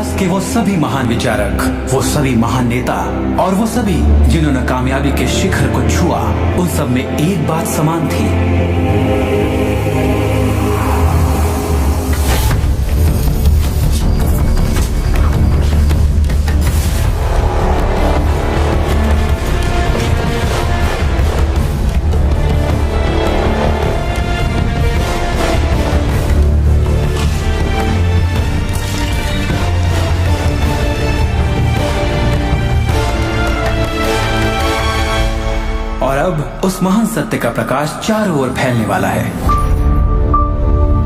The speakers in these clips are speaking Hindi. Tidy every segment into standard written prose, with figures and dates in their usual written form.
इतिहास के वो सभी महान विचारक, वो सभी महान नेता और वो सभी जिन्होंने कामयाबी के शिखर को छुआ, उन सब में एक बात समान थी। और अब उस महान सत्य का प्रकाश चारों ओर फैलने वाला है।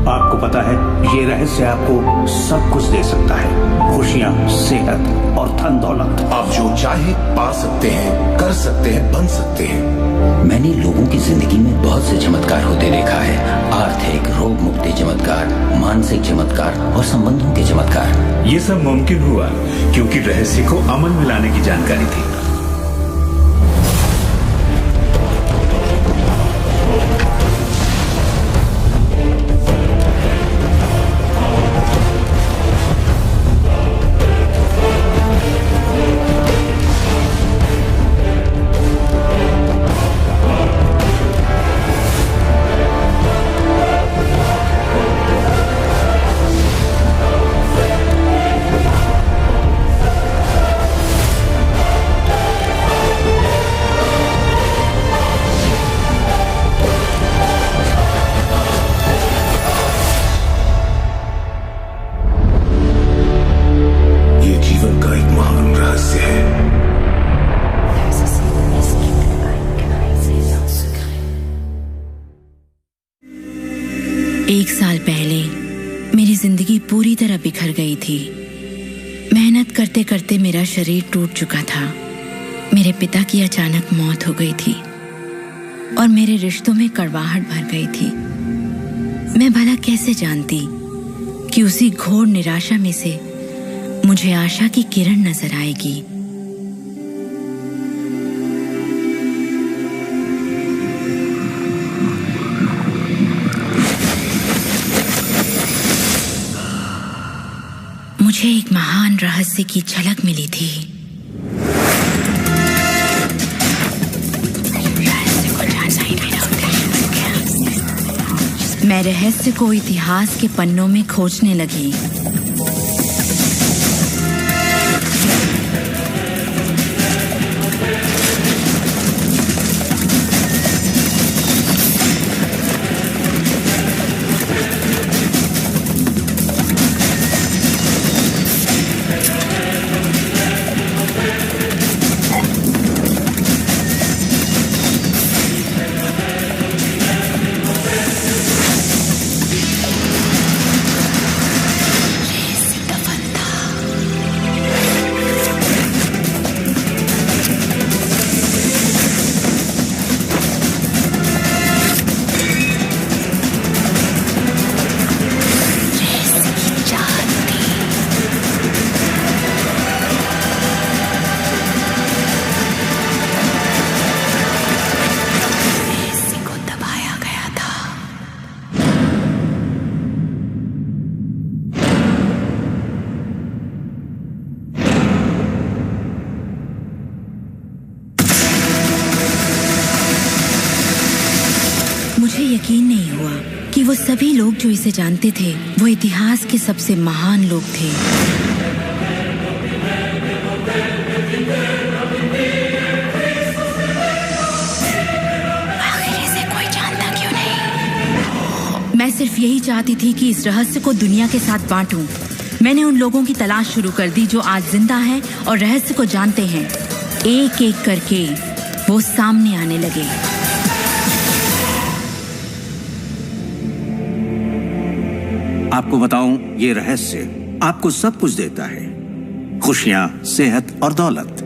आपको पता है, ये रहस्य आपको सब कुछ दे सकता है, खुशियाँ, सेहत और धन दौलत। आप जो चाहे पा सकते हैं, कर सकते हैं, बन सकते हैं। मैंने लोगों की जिंदगी में बहुत से चमत्कार होते देखा है। आर्थिक, रोग मुक्ति चमत्कार, मानसिक चमत्कार और संबंधों के चमत्कार। ये सब मुमकिन हुआ क्योंकि रहस्य को अमल में लाने की जानकारी थी। एक साल पहले मेरी जिंदगी पूरी तरह बिखर गई थी। मेहनत करते करते मेरा शरीर टूट चुका था। मेरे पिता की अचानक मौत हो गई थी और मेरे रिश्तों में कड़वाहट भर गई थी। मैं भला कैसे जानती कि उसी घोर निराशा में से मुझे आशा की किरण नजर आएगी। मुझे एक महान रहस्य की झलक मिली थी। मैं रहस्य को इतिहास के पन्नों में खोजने लगी। मुझे यकीन नहीं हुआ कि वो सभी लोग जो इसे जानते थे वो इतिहास के सबसे महान लोग थे। आखिर इसे कोई जानता क्यों नहीं? मैं सिर्फ यही चाहती थी कि इस रहस्य को दुनिया के साथ बांटूं। मैंने उन लोगों की तलाश शुरू कर दी जो आज जिंदा हैं और रहस्य को जानते हैं। एक एक करके वो सामने आने लगे। आपको बताऊं, ये रहस्य आपको सब कुछ देता है, खुशियां, सेहत और दौलत।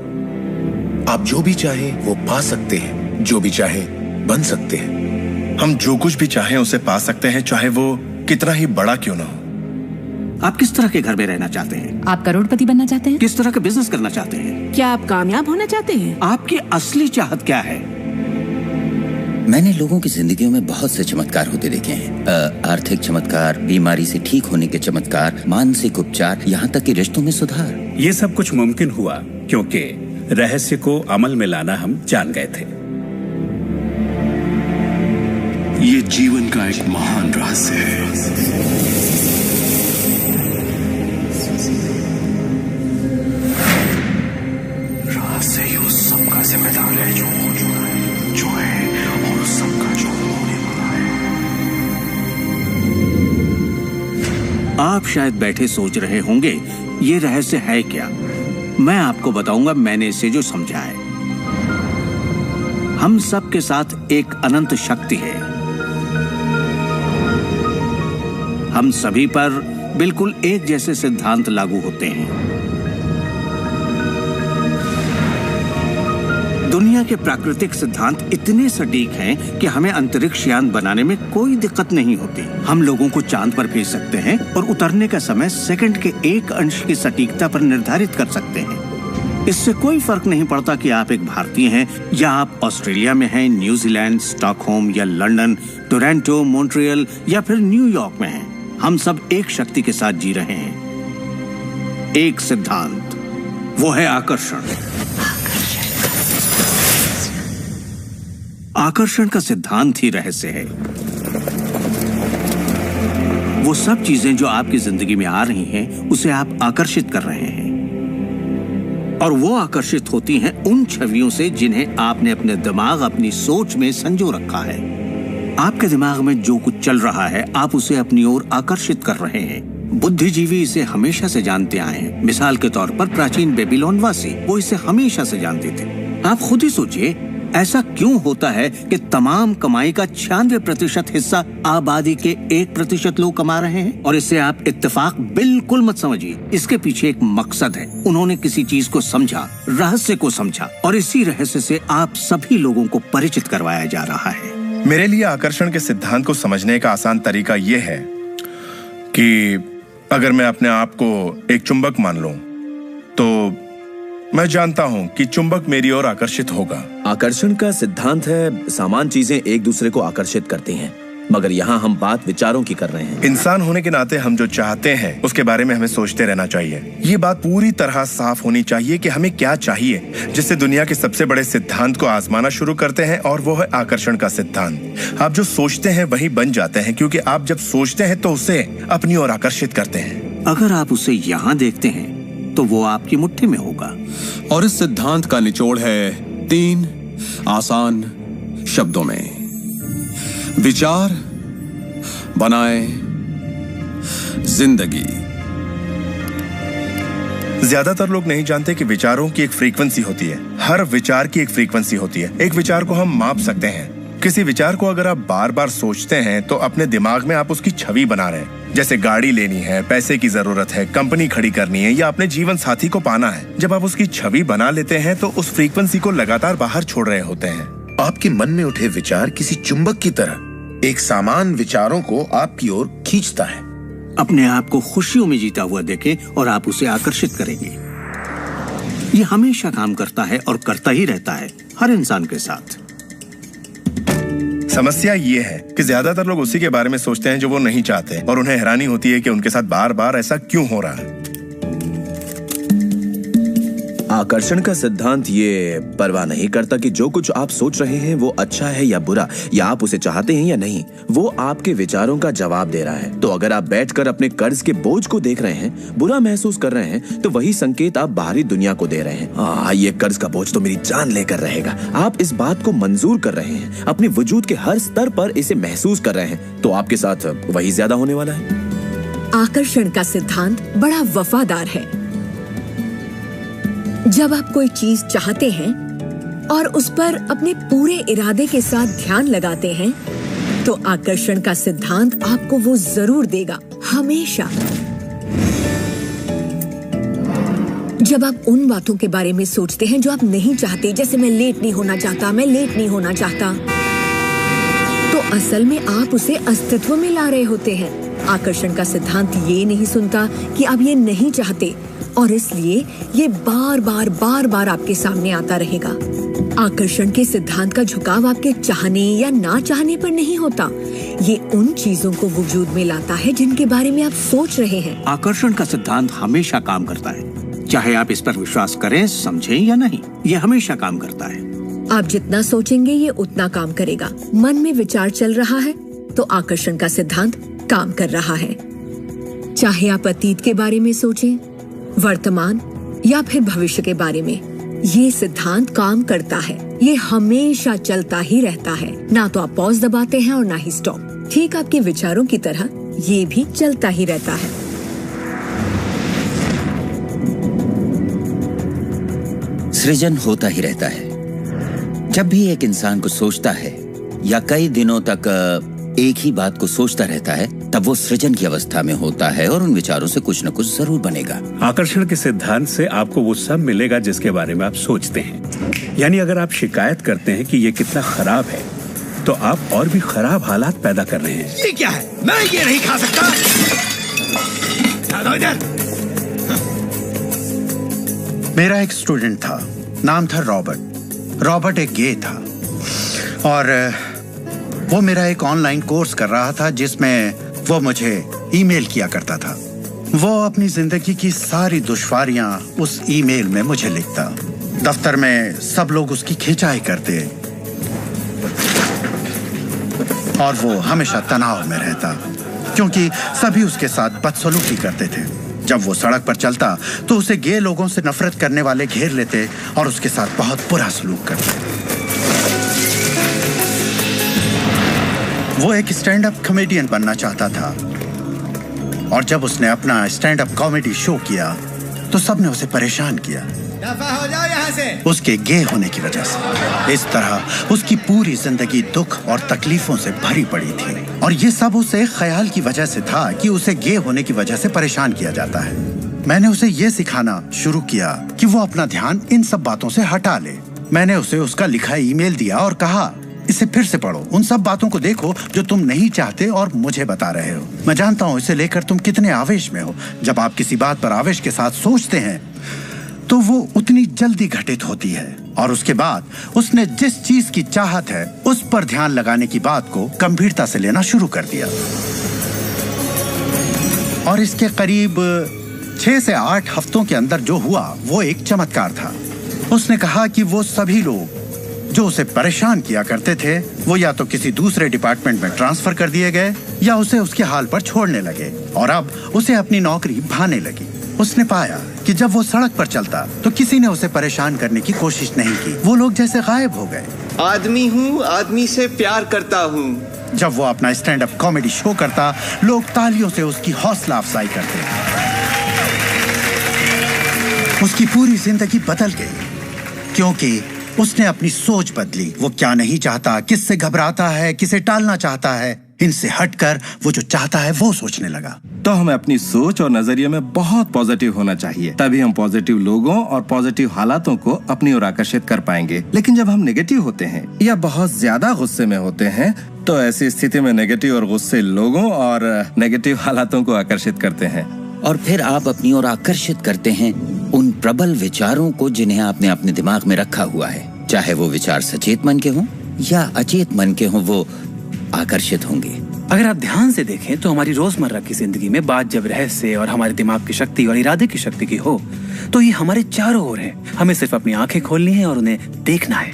आप जो भी चाहे वो पा सकते हैं, जो भी चाहे बन सकते हैं। हम जो कुछ भी चाहें उसे पा सकते हैं, चाहे वो कितना ही बड़ा क्यों ना हो। आप किस तरह के घर में रहना चाहते हैं? आप करोड़पति बनना चाहते हैं? किस तरह का बिजनेस करना चाहते हैं? क्या आप कामयाब होना चाहते हैं? आपकी असली चाहत क्या है? मैंने लोगों की जिंदगियों में बहुत से चमत्कार होते देखे हैं। आर्थिक चमत्कार, बीमारी से ठीक होने के चमत्कार, मानसिक उपचार, यहाँ तक कि रिश्तों में सुधार। ये सब कुछ मुमकिन हुआ क्योंकि रहस्य को अमल में लाना हम जान गए थे। ये जीवन का एक महान रहस्य है। रहस्य ही उस सबका जिम्मेदार है जो हो चुका है, जो है, और उस सबका जो होने वाला है। आप शायद बैठे सोच रहे होंगे ये रहस्य है क्या। मैं आपको बताऊंगा मैंने इसे जो समझा है। हम सब के साथ एक अनंत शक्ति है। हम सभी पर बिल्कुल एक जैसे सिद्धांत लागू होते हैं। दुनिया के प्राकृतिक सिद्धांत इतने सटीक हैं कि हमें अंतरिक्ष यान बनाने में कोई दिक्कत नहीं होती। हम लोगों को चांद पर भेज सकते हैं और उतरने का समय सेकंड के 1 अंश की सटीकता पर निर्धारित कर सकते हैं। इससे कोई फर्क नहीं पड़ता कि आप एक भारतीय हैं या आप ऑस्ट्रेलिया में हैं, न्यूजीलैंड, स्टॉकहोम या लंदन, टोरंटो, मॉन्ट्रियल या फिर न्यूयॉर्क में हैं। हम सब एक शक्ति के साथ जी रहे हैं, एक सिद्धांत, वो है आकर्षण। आकर्षण का सिद्धांत ही रहस्य है। वो सब चीजें जो आपकी जिंदगी में आ रही हैं, उसे आप आकर्षित कर रहे हैं, और वो आकर्षित होती हैं उन छवियों से जिन्हें आपने अपने दिमाग, अपनी सोच में संजो रखा है। आपके दिमाग में जो कुछ चल रहा है, आप उसे अपनी ओर आकर्षित कर रहे हैं। बुद्धिजीवी इसे हमेशा से जानते आए हैं। मिसाल के तौर पर प्राचीन बेबीलोन वासी, वो इसे हमेशा से जानते थे। आप खुद ही सोचिए, ऐसा क्यों होता है कि तमाम कमाई का 96% हिस्सा आबादी के 1% लोग कमा रहे हैं? और इसे आप इत्तेफाक बिल्कुल मत समझिए। इसके पीछे एक मकसद है। उन्होंने किसी चीज को समझा, रहस्य को समझा, और इसी रहस्य से आप सभी लोगों को परिचित करवाया जा रहा है। मेरे लिए आकर्षण के सिद्धांत को समझने का आसान तरीका यह है कि अगर मैं अपने आप को एक चुंबक मान लूं, तो मैं जानता हूं कि चुंबक मेरी ओर आकर्षित होगा। आकर्षण का सिद्धांत है समान चीजें एक दूसरे को आकर्षित करती हैं, मगर यहाँ हम बात विचारों की कर रहे हैं। इंसान होने के नाते हम जो चाहते हैं उसके बारे में हमें सोचते रहना चाहिए। ये बात पूरी तरह साफ होनी चाहिए कि हमें क्या चाहिए, जिससे दुनिया के सबसे बड़े सिद्धांत को आजमाना शुरू करते हैं, और वो है आकर्षण का सिद्धांत। आप जो सोचते हैं वही बन जाते हैं, क्योंकि आप जब सोचते हैं तो उसे अपनी ओर आकर्षित करते हैं। अगर आप उसे यहाँ देखते हैं तो वो आपकी मुट्ठी में होगा। और इस सिद्धांत का निचोड़ है 3 आसान शब्दों में: विचार बनाए जिंदगी। ज्यादातर लोग नहीं जानते कि विचारों की एक फ्रीक्वेंसी होती है। हर विचार की एक फ्रीक्वेंसी होती है। एक विचार को हम माप सकते हैं। किसी विचार को अगर आप बार बार सोचते हैं तो अपने दिमाग में आप उसकी छवि बना रहे हैं। जैसे गाड़ी लेनी है, पैसे की जरूरत है, कंपनी खड़ी करनी है या अपने जीवन साथी को पाना है। जब आप उसकी छवि बना लेते हैं तो उस फ्रीक्वेंसी को लगातार बाहर छोड़ रहे होते हैं। आपके मन में उठे विचार किसी चुंबक की तरह एक सामान विचारों को आपकी ओर खींचता है। अपने आप को खुशियों में जीता हुआ देखें और आप उसे आकर्षित करेंगे। ये हमेशा काम करता है और करता ही रहता है, हर इंसान के साथ। समस्या ये है कि ज्यादातर लोग उसी के बारे में सोचते हैं जो वो नहीं चाहते, और उन्हें हैरानी होती है कि उनके साथ बार बार ऐसा क्यों हो रहा है। आकर्षण का सिद्धांत ये परवाह नहीं करता कि जो कुछ आप सोच रहे हैं वो अच्छा है या बुरा, या आप उसे चाहते हैं या नहीं। वो आपके विचारों का जवाब दे रहा है। तो अगर आप बैठकर अपने कर्ज के बोझ को देख रहे हैं, बुरा महसूस कर रहे हैं, तो वही संकेत आप बाहरी दुनिया को दे रहे हैं। ये कर्ज का बोझ तो मेरी जान लेकर रहेगा। आप इस बात को मंजूर कर रहे हैं, अपने वजूद के हर स्तर पर इसे महसूस कर रहे हैं, तो आपके साथ वही ज्यादा होने वाला है। आकर्षण का सिद्धांत बड़ा वफादार है। जब आप कोई चीज चाहते हैं और उस पर अपने पूरे इरादे के साथ ध्यान लगाते हैं, तो आकर्षण का सिद्धांत आपको वो जरूर देगा, हमेशा। जब आप उन बातों के बारे में सोचते हैं जो आप नहीं चाहते, जैसे मैं लेट नहीं होना चाहता, मैं लेट नहीं होना चाहता, तो असल में आप उसे अस्तित्व में ला रहे होते हैं। आकर्षण का सिद्धांत ये नहीं सुनता कि आप ये नहीं चाहते, और इसलिए ये बार बार आपके सामने आता रहेगा। आकर्षण के सिद्धांत का झुकाव आपके चाहने या ना चाहने पर नहीं होता। ये उन चीजों को वजूद में लाता है जिनके बारे में आप सोच रहे हैं। आकर्षण का सिद्धांत हमेशा काम करता है, चाहे आप इस पर विश्वास करें, समझें या नहीं। ये हमेशा काम करता है। आप जितना सोचेंगे ये उतना काम करेगा। मन में विचार चल रहा है तो आकर्षण का सिद्धांत काम कर रहा है। चाहे आप अतीत के बारे में सोचें, वर्तमान या फिर भविष्य के बारे में, ये सिद्धांत काम करता है। ये हमेशा चलता ही रहता है। ना तो आप पॉज दबाते हैं और ना ही स्टॉप। ठीक आपके विचारों की तरह ये भी चलता ही रहता है। सृजन होता ही रहता है। जब भी एक इंसान को सोचता है या कई दिनों तक एक ही बात को सोचता रहता है, तब वो सृजन की अवस्था में होता है और उन विचारों से कुछ न कुछ जरूर बनेगा। आकर्षण के सिद्धांत से आपको वो सब मिलेगा जिसके बारे में आप सोचते हैं। यानी अगर आप शिकायत करते हैं कि ये कितना खराब है, तो आप और भी खराब हालात पैदा कर रहे हैं। ये क्या है? मैं ये नहीं खा सकता। इधर। मेरा एक स्टूडेंट था, नाम था रॉबर्ट। रॉबर्ट एक गे था और वो मेरा एक ऑनलाइन कोर्स कर रहा था जिसमें वो मुझे ईमेल किया करता था। वो अपनी जिंदगी की सारी दुश्वारियां उस ईमेल में मुझे लिखता। दफ्तर में सब लोग उसकी खिंचाई करते और वो हमेशा तनाव में रहता क्योंकि सभी उसके साथ बदसलूकी करते थे। जब वो सड़क पर चलता तो उसे गे लोगों से नफरत करने वाले घेर लेते और उसके साथ बहुत बुरा सलूक करते। वो एक स्टैंड अप कॉमेडियन बनना चाहता था और जब उसने अपना स्टैंड अप कॉमेडी शो किया तो सबने उसे परेशान किया। दफा हो जाओ यहाँ से। उसके गे होने की वजह से। इस तरह उसकी पूरी जिंदगी दुख और तकलीफों से भरी पड़ी थी और ये सब उसे ख्याल की वजह से था कि उसे गे होने की वजह से परेशान किया जाता है। मैंने उसे ये सिखाना शुरू किया कि वो अपना ध्यान इन सब बातों से हटा ले। मैंने उसे उसका लिखा ईमेल दिया और कहा, इसे फिर से पढ़ो, उन सब बातों को देखो जो तुम नहीं चाहते और मुझे बता रहे हो। मैं जानता हूँ इसे लेकर तुम कितने आवेश में हो। जब आप किसी बात पर आवेश के साथ सोचते हैं तो वो उतनी जल्दी घटित होती है। और उसके बाद उसने जिस चीज की चाहत है उस पर ध्यान लगाने की बात को गंभीरता से लेना शुरू कर दिया। और इसके करीब 6 से 8 हफ्तों के अंदर जो हुआ वो एक चमत्कार था। उसने कहा कि वो सभी लोग जो उसे परेशान किया करते थे वो या तो किसी दूसरे डिपार्टमेंट में ट्रांसफर कर दिए गए या उसे उसके हाल पर छोड़ने लगे और अब उसे अपनी नौकरी भाने लगी। उसने पाया कि जब वो सड़क पर चलता तो किसी ने उसे परेशान करने की कोशिश नहीं की। वो लोग जैसे गायब हो गए। आदमी हूँ, आदमी से प्यार करता हूँ। जब वो अपना स्टैंड अप कॉमेडी शो करता, लोग तालियों से उसकी हौसला अफजाई करते। उसकी पूरी जिंदगी बदल गई क्योंकि उसने अपनी सोच बदली। वो क्या नहीं चाहता, किससे घबराता है, किसे टालना चाहता है, इनसे हटकर वो जो चाहता है वो सोचने लगा। तो हमें अपनी सोच और नजरिए में बहुत पॉजिटिव होना चाहिए, तभी हम पॉजिटिव लोगों और पॉजिटिव हालातों को अपनी ओर आकर्षित कर पाएंगे। लेकिन जब हम नेगेटिव होते हैं या बहुत ज्यादा गुस्से में होते हैं तो ऐसी स्थिति में नेगेटिव और गुस्से लोगों और नेगेटिव हालातों को आकर्षित करते हैं और फिर आप अपनी ओर आकर्षित करते हैं उन प्रबल विचारों को जिन्हें आपने अपने दिमाग में रखा हुआ है। चाहे वो विचार सचेत मन के हों या अचेत मन के हों, वो आकर्षित होंगे। अगर आप ध्यान से देखें तो हमारी रोजमर्रा की जिंदगी में बात जब रहस्य और हमारे दिमाग की शक्ति और इरादे की शक्ति की हो तो ये हमारे चारों ओर है। हमें सिर्फ अपनी आंखें खोलनी है और उन्हें देखना है।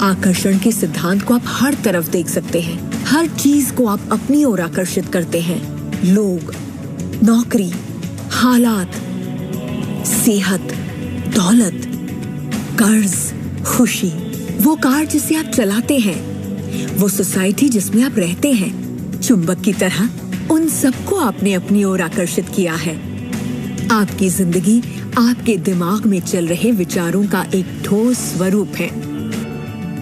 आकर्षण के सिद्धांत को आप हर तरफ देख सकते हैं। हर चीज को आप अपनी ओर आकर्षित करते हैं। लोग, नौकरी, हालात, सेहत, दौलत, कर्ज, खुशी, वो कार जिसे आप चलाते हैं, वो सोसाइटी जिसमें आप रहते हैं, चुंबक की तरह उन सबको आपने अपनी ओर आकर्षित किया है। आपकी जिंदगी आपके दिमाग में चल रहे विचारों का एक ठोस स्वरूप है।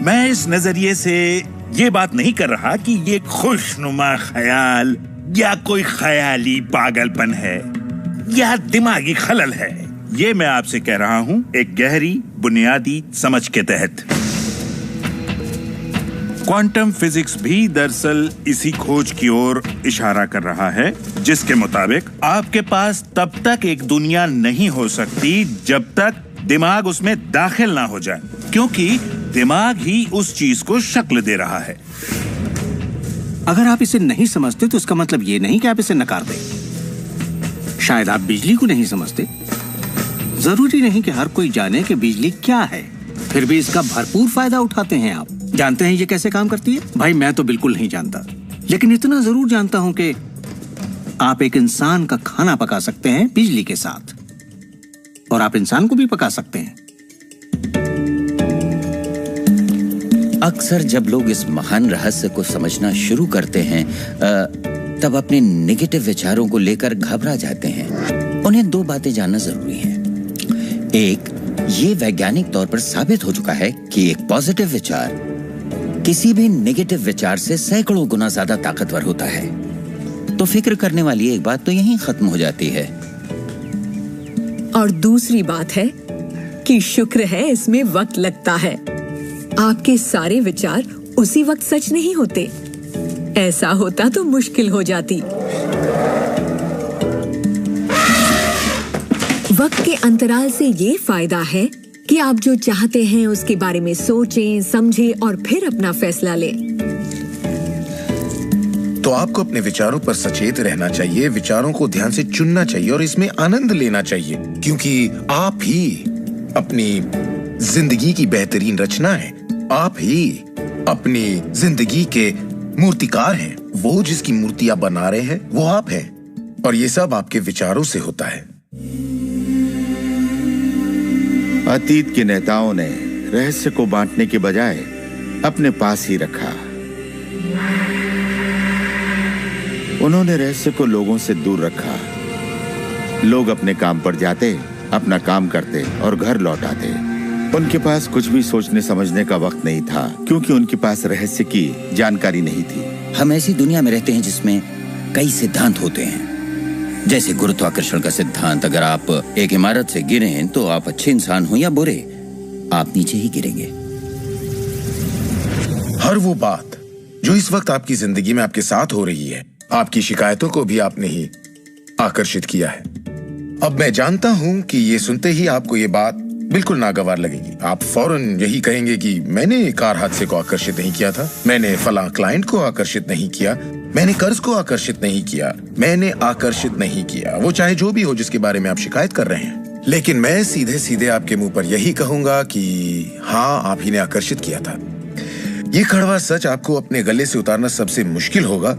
मैं इस नजरिए से ये बात नहीं कर रहा कि ये खुशनुमा ख्याल या कोई ख्याली पागलपन है या दिमागी खलल है। ये मैं आपसे कह रहा हूँ एक गहरी बुनियादी समझ के तहत। क्वांटम फिजिक्स भी दरअसल इसी खोज की ओर इशारा कर रहा है जिसके मुताबिक आपके पास तब तक एक दुनिया नहीं हो सकती जब तक दिमाग उसमें दाखिल ना हो जाए, क्योंकि दिमाग ही उस चीज को शक्ल दे रहा है। अगर आप इसे नहीं समझते तो इसका मतलब ये नहीं कि आप इसे नकार दें। शायद आप बिजली को नहीं समझते। जरूरी नहीं कि हर कोई जाने कि बिजली क्या है, फिर भी इसका भरपूर फायदा उठाते हैं आप। जानते हैं ये कैसे काम करती है? भाई मैं तो बिल्कुल नहीं जानता, लेकिन इतना जरूर जानता हूं कि आप एक इंसान का खाना पका सकते हैं बिजली के साथ, और आप इंसान को भी पका सकते हैं। अक्सर जब लोग इस महान रहस्य को समझना शुरू करते हैं तब अपने नेगेटिव विचारों को लेकर घबरा जाते हैं। उन्हें दो बातें जानना जरूरी है। एक, ये वैज्ञानिक तौर पर साबित हो चुका है कि एक पॉजिटिव विचार किसी भी नेगेटिव विचार से सैकड़ों गुना ज्यादा ताकतवर होता है। तो फिक्र करने वाली एक बात तो यहीं खत्म हो जाती है। और दूसरी बात है कि शुक्र है इसमें वक्त लगता है। आपके सारे विचार उसी वक्त सच नहीं होते। ऐसा होता तो मुश्किल हो जाती। वक्त के अंतराल से ये फायदा है कि आप जो चाहते हैं उसके बारे में सोचें, समझें और फिर अपना फैसला लें। तो आपको अपने विचारों पर सचेत रहना चाहिए, विचारों को ध्यान से चुनना चाहिए और इसमें आनंद लेना चाहिए, क्योंकि आप ही अपनी जिंदगी की बेहतरीन रचना है। आप ही अपनी जिंदगी के मूर्तिकार हैं। वो जिसकी मूर्ति आप बना रहे हैं वो आप हैं, और ये सब आपके विचारों से होता है। अतीत के नेताओं ने रहस्य को बांटने के बजाय अपने पास ही रखा। उन्होंने रहस्य को लोगों से दूर रखा। लोग अपने काम पर जाते, अपना काम करते और घर लौट आते। उनके पास कुछ भी सोचने समझने का वक्त नहीं था, क्योंकि उनके पास रहस्य की जानकारी नहीं थी। हम ऐसी दुनिया में रहते हैं जिसमें कई सिद्धांत होते हैं, जैसे गुरुत्वाकर्षण का सिद्धांत। अगर आप एक इमारत से गिरे हैं तो आप अच्छे इंसान हो या बुरे, आप नीचे ही गिरेंगे। हर वो बात जो इस वक्त आपकी जिंदगी में आपके साथ हो रही है, आपकी शिकायतों को भी आपने ही आकर्षित किया है। अब मैं जानता हूं कि ये सुनते ही आपको ये बात बिल्कुल नागवार लगेगी। आप फौरन यही कहेंगे कि मैंने कार हादसे को आकर्षित नहीं किया था, मैंने फलां क्लाइंट को आकर्षित नहीं किया, मैंने कर्ज को आकर्षित नहीं किया, मैंने आकर्षित नहीं किया, वो चाहे जो भी हो जिसके बारे में आप शिकायत कर रहे हैं। लेकिन मैं सीधे सीधे आपके मुंह पर यही कहूंगा कि हाँ, आप ही ने आकर्षित किया था। ये कड़वा सच आपको अपने गले से उतारना सबसे मुश्किल होगा,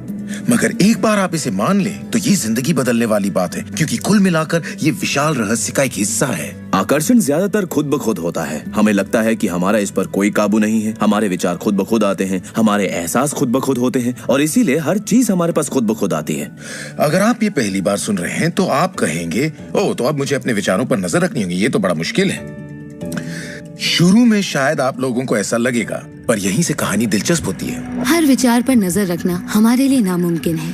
मगर एक बार आप इसे मान लें तो ये जिंदगी बदलने वाली बात है, क्योंकि कुल मिलाकर ये विशाल रहस्य का एक हिस्सा है। आकर्षण ज्यादातर खुद ब खुद होता है। हमें लगता है कि हमारा इस पर कोई काबू नहीं है। हमारे विचार खुद ब खुद आते हैं, हमारे एहसास खुद ब खुद होते हैं, और इसीलिए हर चीज हमारे पास खुद ब खुद आती है। अगर आप ये पहली बार सुन रहे हैं तो आप कहेंगे, ओह, तो अब मुझे अपने विचारों पर नजर रखनी होगी, ये तो बड़ा मुश्किल है। शुरू में शायद आप लोगों को ऐसा लगेगा, पर यहीं से कहानी दिलचस्प होती है। हर विचार पर नजर रखना हमारे लिए नामुमकिन है।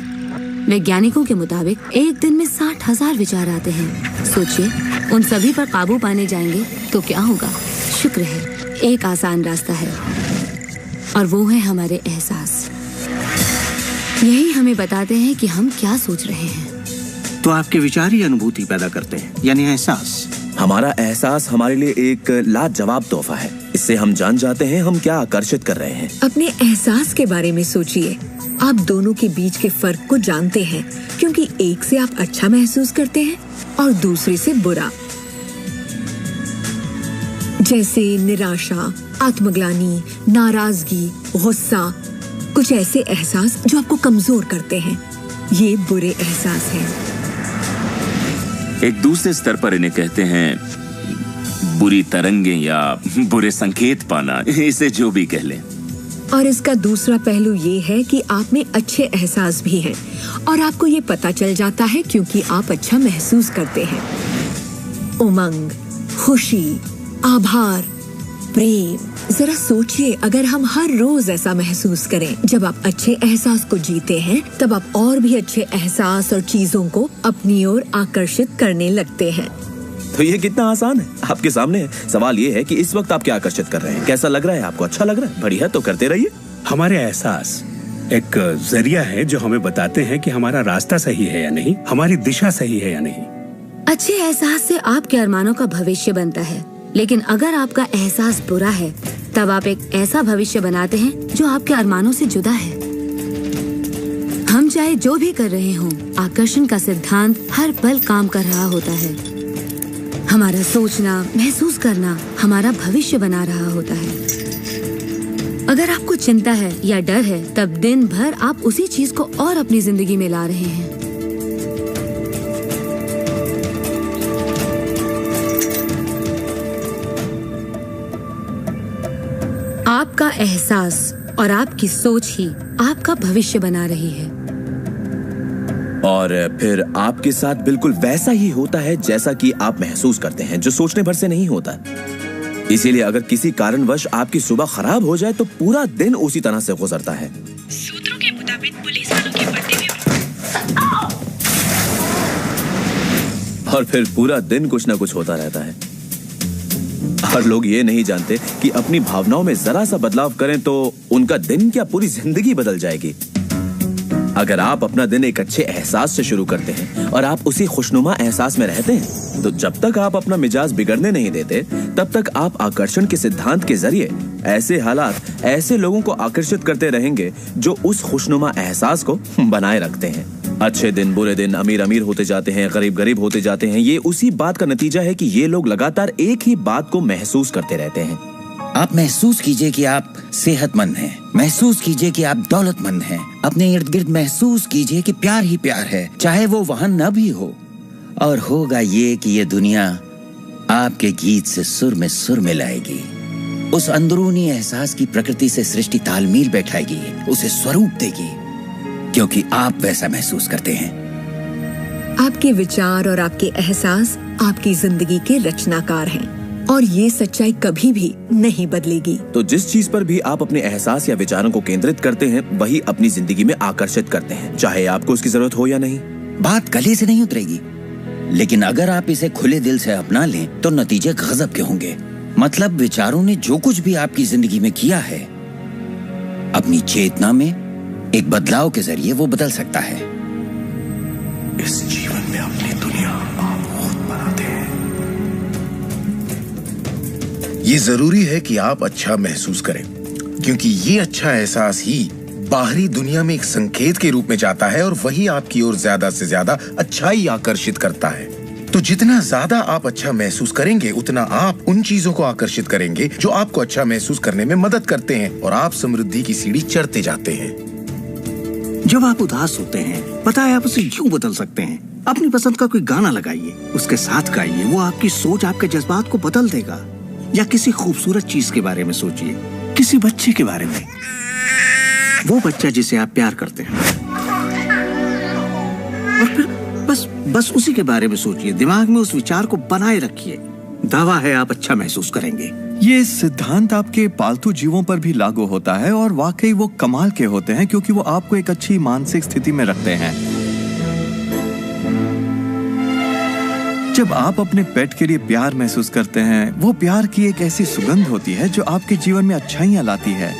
वैज्ञानिकों के मुताबिक एक दिन में 60,000 विचार आते हैं। सोचिए, उन सभी पर काबू पाने जाएंगे तो क्या होगा? शुक्र है एक आसान रास्ता है, और वो है हमारे एहसास। यही हमें बताते हैं कि हम क्या सोच रहे हैं। तो आपके विचार ही अनुभूति पैदा करते हैं, यानी एहसास। हमारा एहसास हमारे लिए एक लाजवाब तोहफा है। इससे हम जान जाते हैं हम क्या आकर्षित कर रहे हैं। अपने एहसास के बारे में सोचिए। आप दोनों के बीच के फर्क को जानते हैं, क्योंकि एक से आप अच्छा महसूस करते हैं और दूसरे से बुरा। जैसे निराशा, आत्मग्लानि, नाराजगी, गुस्सा, कुछ ऐसे एहसास जो आपको कमजोर करते हैं, ये बुरे एहसास हैं। एक दूसरे स्तर पर इन्हें कहते हैं बुरी तरंगें या बुरे संकेत पाना, इसे जो भी कह लें। और इसका दूसरा पहलू ये है कि आप में अच्छे एहसास भी हैं, और आपको ये पता चल जाता है क्योंकि आप अच्छा महसूस करते हैं। उमंग, खुशी, आभार, प्रेम। जरा सोचिए, अगर हम हर रोज ऐसा महसूस करें। जब आप अच्छे एहसास को जीते हैं तब आप और भी अच्छे एहसास और चीजों को अपनी ओर आकर्षित करने लगते हैं। तो ये कितना आसान है, आपके सामने है। सवाल ये है कि इस वक्त आप क्या आकर्षित कर रहे हैं। कैसा लग रहा है आपको? अच्छा लग रहा है? बढ़िया, तो करते रहिए। हमारे एहसास एक जरिया है जो हमें बताते हैं कि हमारा रास्ता सही है या नहीं, हमारी दिशा सही है या नहीं। अच्छे एहसास से आपके अरमानों का भविष्य बनता है। लेकिन अगर आपका एहसास बुरा है, तब आप एक ऐसा भविष्य बनाते हैं जो आपके अरमानों से जुदा है। हम चाहे जो भी कर रहे हों, आकर्षण का सिद्धांत हर पल काम कर रहा होता है। हमारा सोचना, महसूस करना हमारा भविष्य बना रहा होता है। अगर आपको चिंता है या डर है, तब दिन भर आप उसी चीज को और अपनी जिंदगी में ला रहे हैं। आपका एहसास और आपकी सोच ही आपका भविष्य बना रही है। और फिर आपके साथ बिल्कुल वैसा ही होता है जैसा कि आप महसूस करते हैं, जो सोचने भर से नहीं होता। इसीलिए अगर किसी कारणवश आपकी सुबह खराब हो जाए तो पूरा दिन उसी तरह से गुजरता है। सूत्रों के मुताबिक पुलिस वालों की वर्दी में और फिर पूरा दिन कुछ ना कुछ होता रहता है। और लोग ये नहीं जानते कि अपनी भावनाओं में जरा सा बदलाव करें तो उनका दिन क्या पूरी जिंदगी बदल जाएगी। अगर आप अपना दिन एक अच्छे एहसास से शुरू करते हैं और आप उसी खुशनुमा एहसास में रहते हैं, तो जब तक आप अपना मिजाज बिगड़ने नहीं देते, तब तक आप आकर्षण के सिद्धांत के जरिए ऐसे हालात, ऐसे लोगों को आकर्षित करते रहेंगे जो उस खुशनुमा एहसास को बनाए रखते हैं। अच्छे दिन, बुरे दिन, अमीर अमीर होते जाते हैं, गरीब गरीब होते जाते हैं। ये उसी बात का नतीजा है कि ये लोग लगातार एक ही बात को महसूस करते रहते हैं। आप महसूस कीजिए कि आप सेहतमंद हैं, महसूस कीजिए कि आप दौलतमंद हैं, अपने इर्द गिर्द महसूस कीजिए कि प्यार ही प्यार है, चाहे वो वहां न भी हो। और होगा ये कि ये दुनिया आपके गीत से सुर मिलाएगी। उस अंदरूनी एहसास की प्रकृति से सृष्टि तालमेल बैठाएगी, उसे स्वरूप देगी, क्योंकि आप वैसा महसूस करते हैं। आपके विचार और आपके एहसास आपकी जिंदगी के रचनाकार हैं, और ये सच्चाई कभी भी नहीं बदलेगी। तो जिस चीज पर भी आप अपने एहसास या विचारों को केंद्रित करते हैं, वही अपनी जिंदगी में आकर्षित करते हैं, चाहे आपको उसकी जरूरत हो या नहीं। बात गले से नहीं उतरेगी, लेकिन अगर आप इसे खुले दिल से अपना लें तो नतीजे गजब के होंगे। मतलब विचारों ने जो कुछ भी आपकी जिंदगी में किया है, अपनी चेतना में एक बदलाव के जरिए वो बदल सकता है। इस जीवन में अपनी दुनिया आप खुद बनाते हैं। ये जरूरी है कि आप अच्छा महसूस करें, क्योंकि ये अच्छा एहसास ही बाहरी दुनिया में एक संकेत के रूप में जाता है और वही आपकी ओर ज्यादा से ज्यादा अच्छाई आकर्षित करता है। तो जितना ज्यादा आप अच्छा महसूस करेंगे, उतना आप उन चीजों को आकर्षित करेंगे जो आपको अच्छा महसूस करने में मदद करते हैं, और आप समृद्धि की सीढ़ी चढ़ते जाते हैं। जब आप उदास होते हैं, पता है आप उसे यूं बदल सकते हैं। अपनी पसंद का कोई गाना लगाइए, उसके साथ गाइए, वो आपकी सोच, आपके जज्बात को बदल देगा। या किसी खूबसूरत चीज के बारे में सोचिए, किसी बच्चे के बारे में, वो बच्चा जिसे आप प्यार करते हैं, और फिर बस उसी के बारे में सोचिए। दिमाग में उस विचार को बनाए रखिए। दावा है आप अच्छा महसूस करेंगे। ये सिद्धांत आपके पालतू जीवों पर भी लागू होता है, और वाकई वो कमाल के होते हैं, क्योंकि वो आपको एक अच्छी मानसिक स्थिति में रखते हैं। जब आप अपने पेट के लिए प्यार महसूस करते हैं, वो प्यार की एक ऐसी सुगंध होती है जो आपके जीवन में अच्छाइयां लाती है।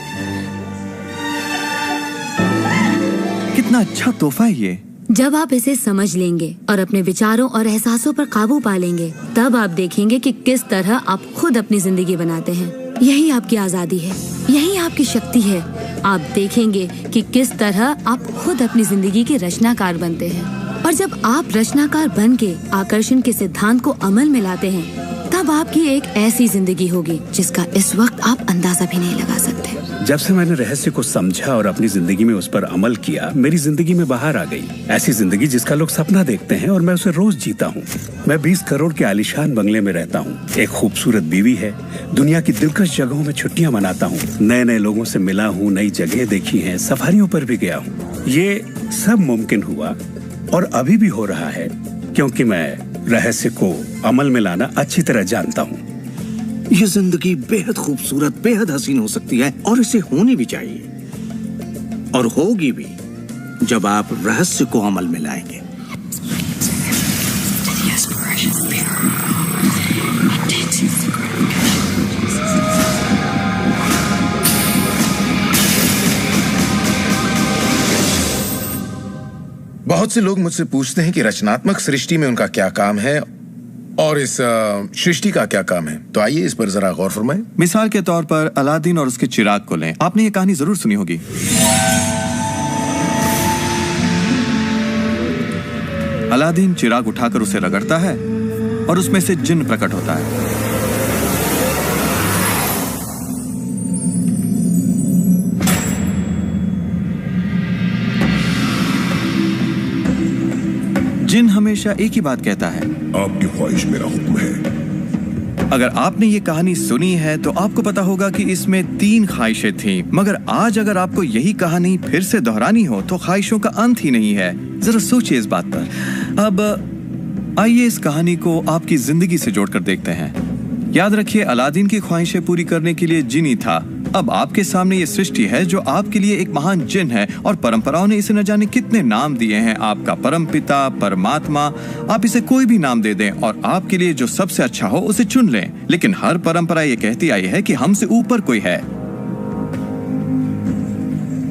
कितना अच्छा तोहफा है ये। जब आप इसे समझ लेंगे और अपने विचारों और एहसासों पर काबू पा लेंगे, तब आप देखेंगे कि किस तरह आप खुद अपनी जिंदगी बनाते हैं। यही आपकी आजादी है, यही आपकी शक्ति है। आप देखेंगे कि किस तरह आप खुद अपनी जिंदगी के रचनाकार बनते हैं। और जब आप रचनाकार बन के आकर्षण के सिद्धांत को अमल में लाते हैं, तब आपकी एक ऐसी जिंदगी होगी जिसका इस वक्त आप अंदाजा भी नहीं लगा सकते। जब से मैंने रहस्य को समझा और अपनी जिंदगी में उस पर अमल किया, मेरी जिंदगी में बाहर आ गई ऐसी जिंदगी जिसका लोग सपना देखते हैं, और मैं उसे रोज जीता हूँ। मैं 20 करोड़ के आलीशान बंगले में रहता हूँ, एक खूबसूरत बीवी है, दुनिया की दिलकश जगहों में छुट्टियां मनाता हूँ, नए नए लोगों से मिला हूँ, नई जगह देखी हैं, सफारियों पर भी गया हूँ। ये सब मुमकिन हुआ और अभी भी हो रहा है, क्योंकि मैं रहस्य को अमल में लाना अच्छी तरह जानता हूँ। ये जिंदगी बेहद खूबसूरत, बेहद हसीन हो सकती है, और इसे होनी भी चाहिए, और होगी भी जब आप रहस्य को अमल में लाएंगे। बहुत से लोग मुझसे पूछते हैं कि रचनात्मक सृष्टि में उनका क्या काम है, और इस सृष्टि का क्या काम है? तो आइए इस पर जरा गौर फरमाएं। मिसाल के तौर पर अलादीन और उसके चिराग को लें। आपने ये कहानी जरूर सुनी होगी। अलादीन चिराग उठाकर उसे रगड़ता है और उसमें से जिन्न प्रकट होता है। जिन हमेशा एक ही बात कहता है, आपकी ख्वाहिश मेरा हुक्म है। अगर आपने ये कहानी सुनी है तो आपको पता होगा कि इसमें 3 ख्वाहिशें थीं, मगर आज अगर आपको यही कहानी फिर से दोहरानी हो तो ख्वाहिशों का अंत ही नहीं है। जरा सोचिए इस बात पर। अब आइए इस कहानी को आपकी जिंदगी से जोड़कर देखते हैं। याद रखिए, अलादीन की ख्वाहिशें पूरी करने के लिए जिनी था। अब आपके सामने ये सृष्टि है जो आपके लिए एक महान जिन है और परंपराओं ने इसे न जाने कितने नाम दिए हैं। आपका परम पिता, परमात्मा, आप इसे कोई भी नाम दे दें और आपके लिए जो सबसे अच्छा हो उसे चुन लें। लेकिन हर परंपरा ये कहती आई है कि हमसे ऊपर कोई है।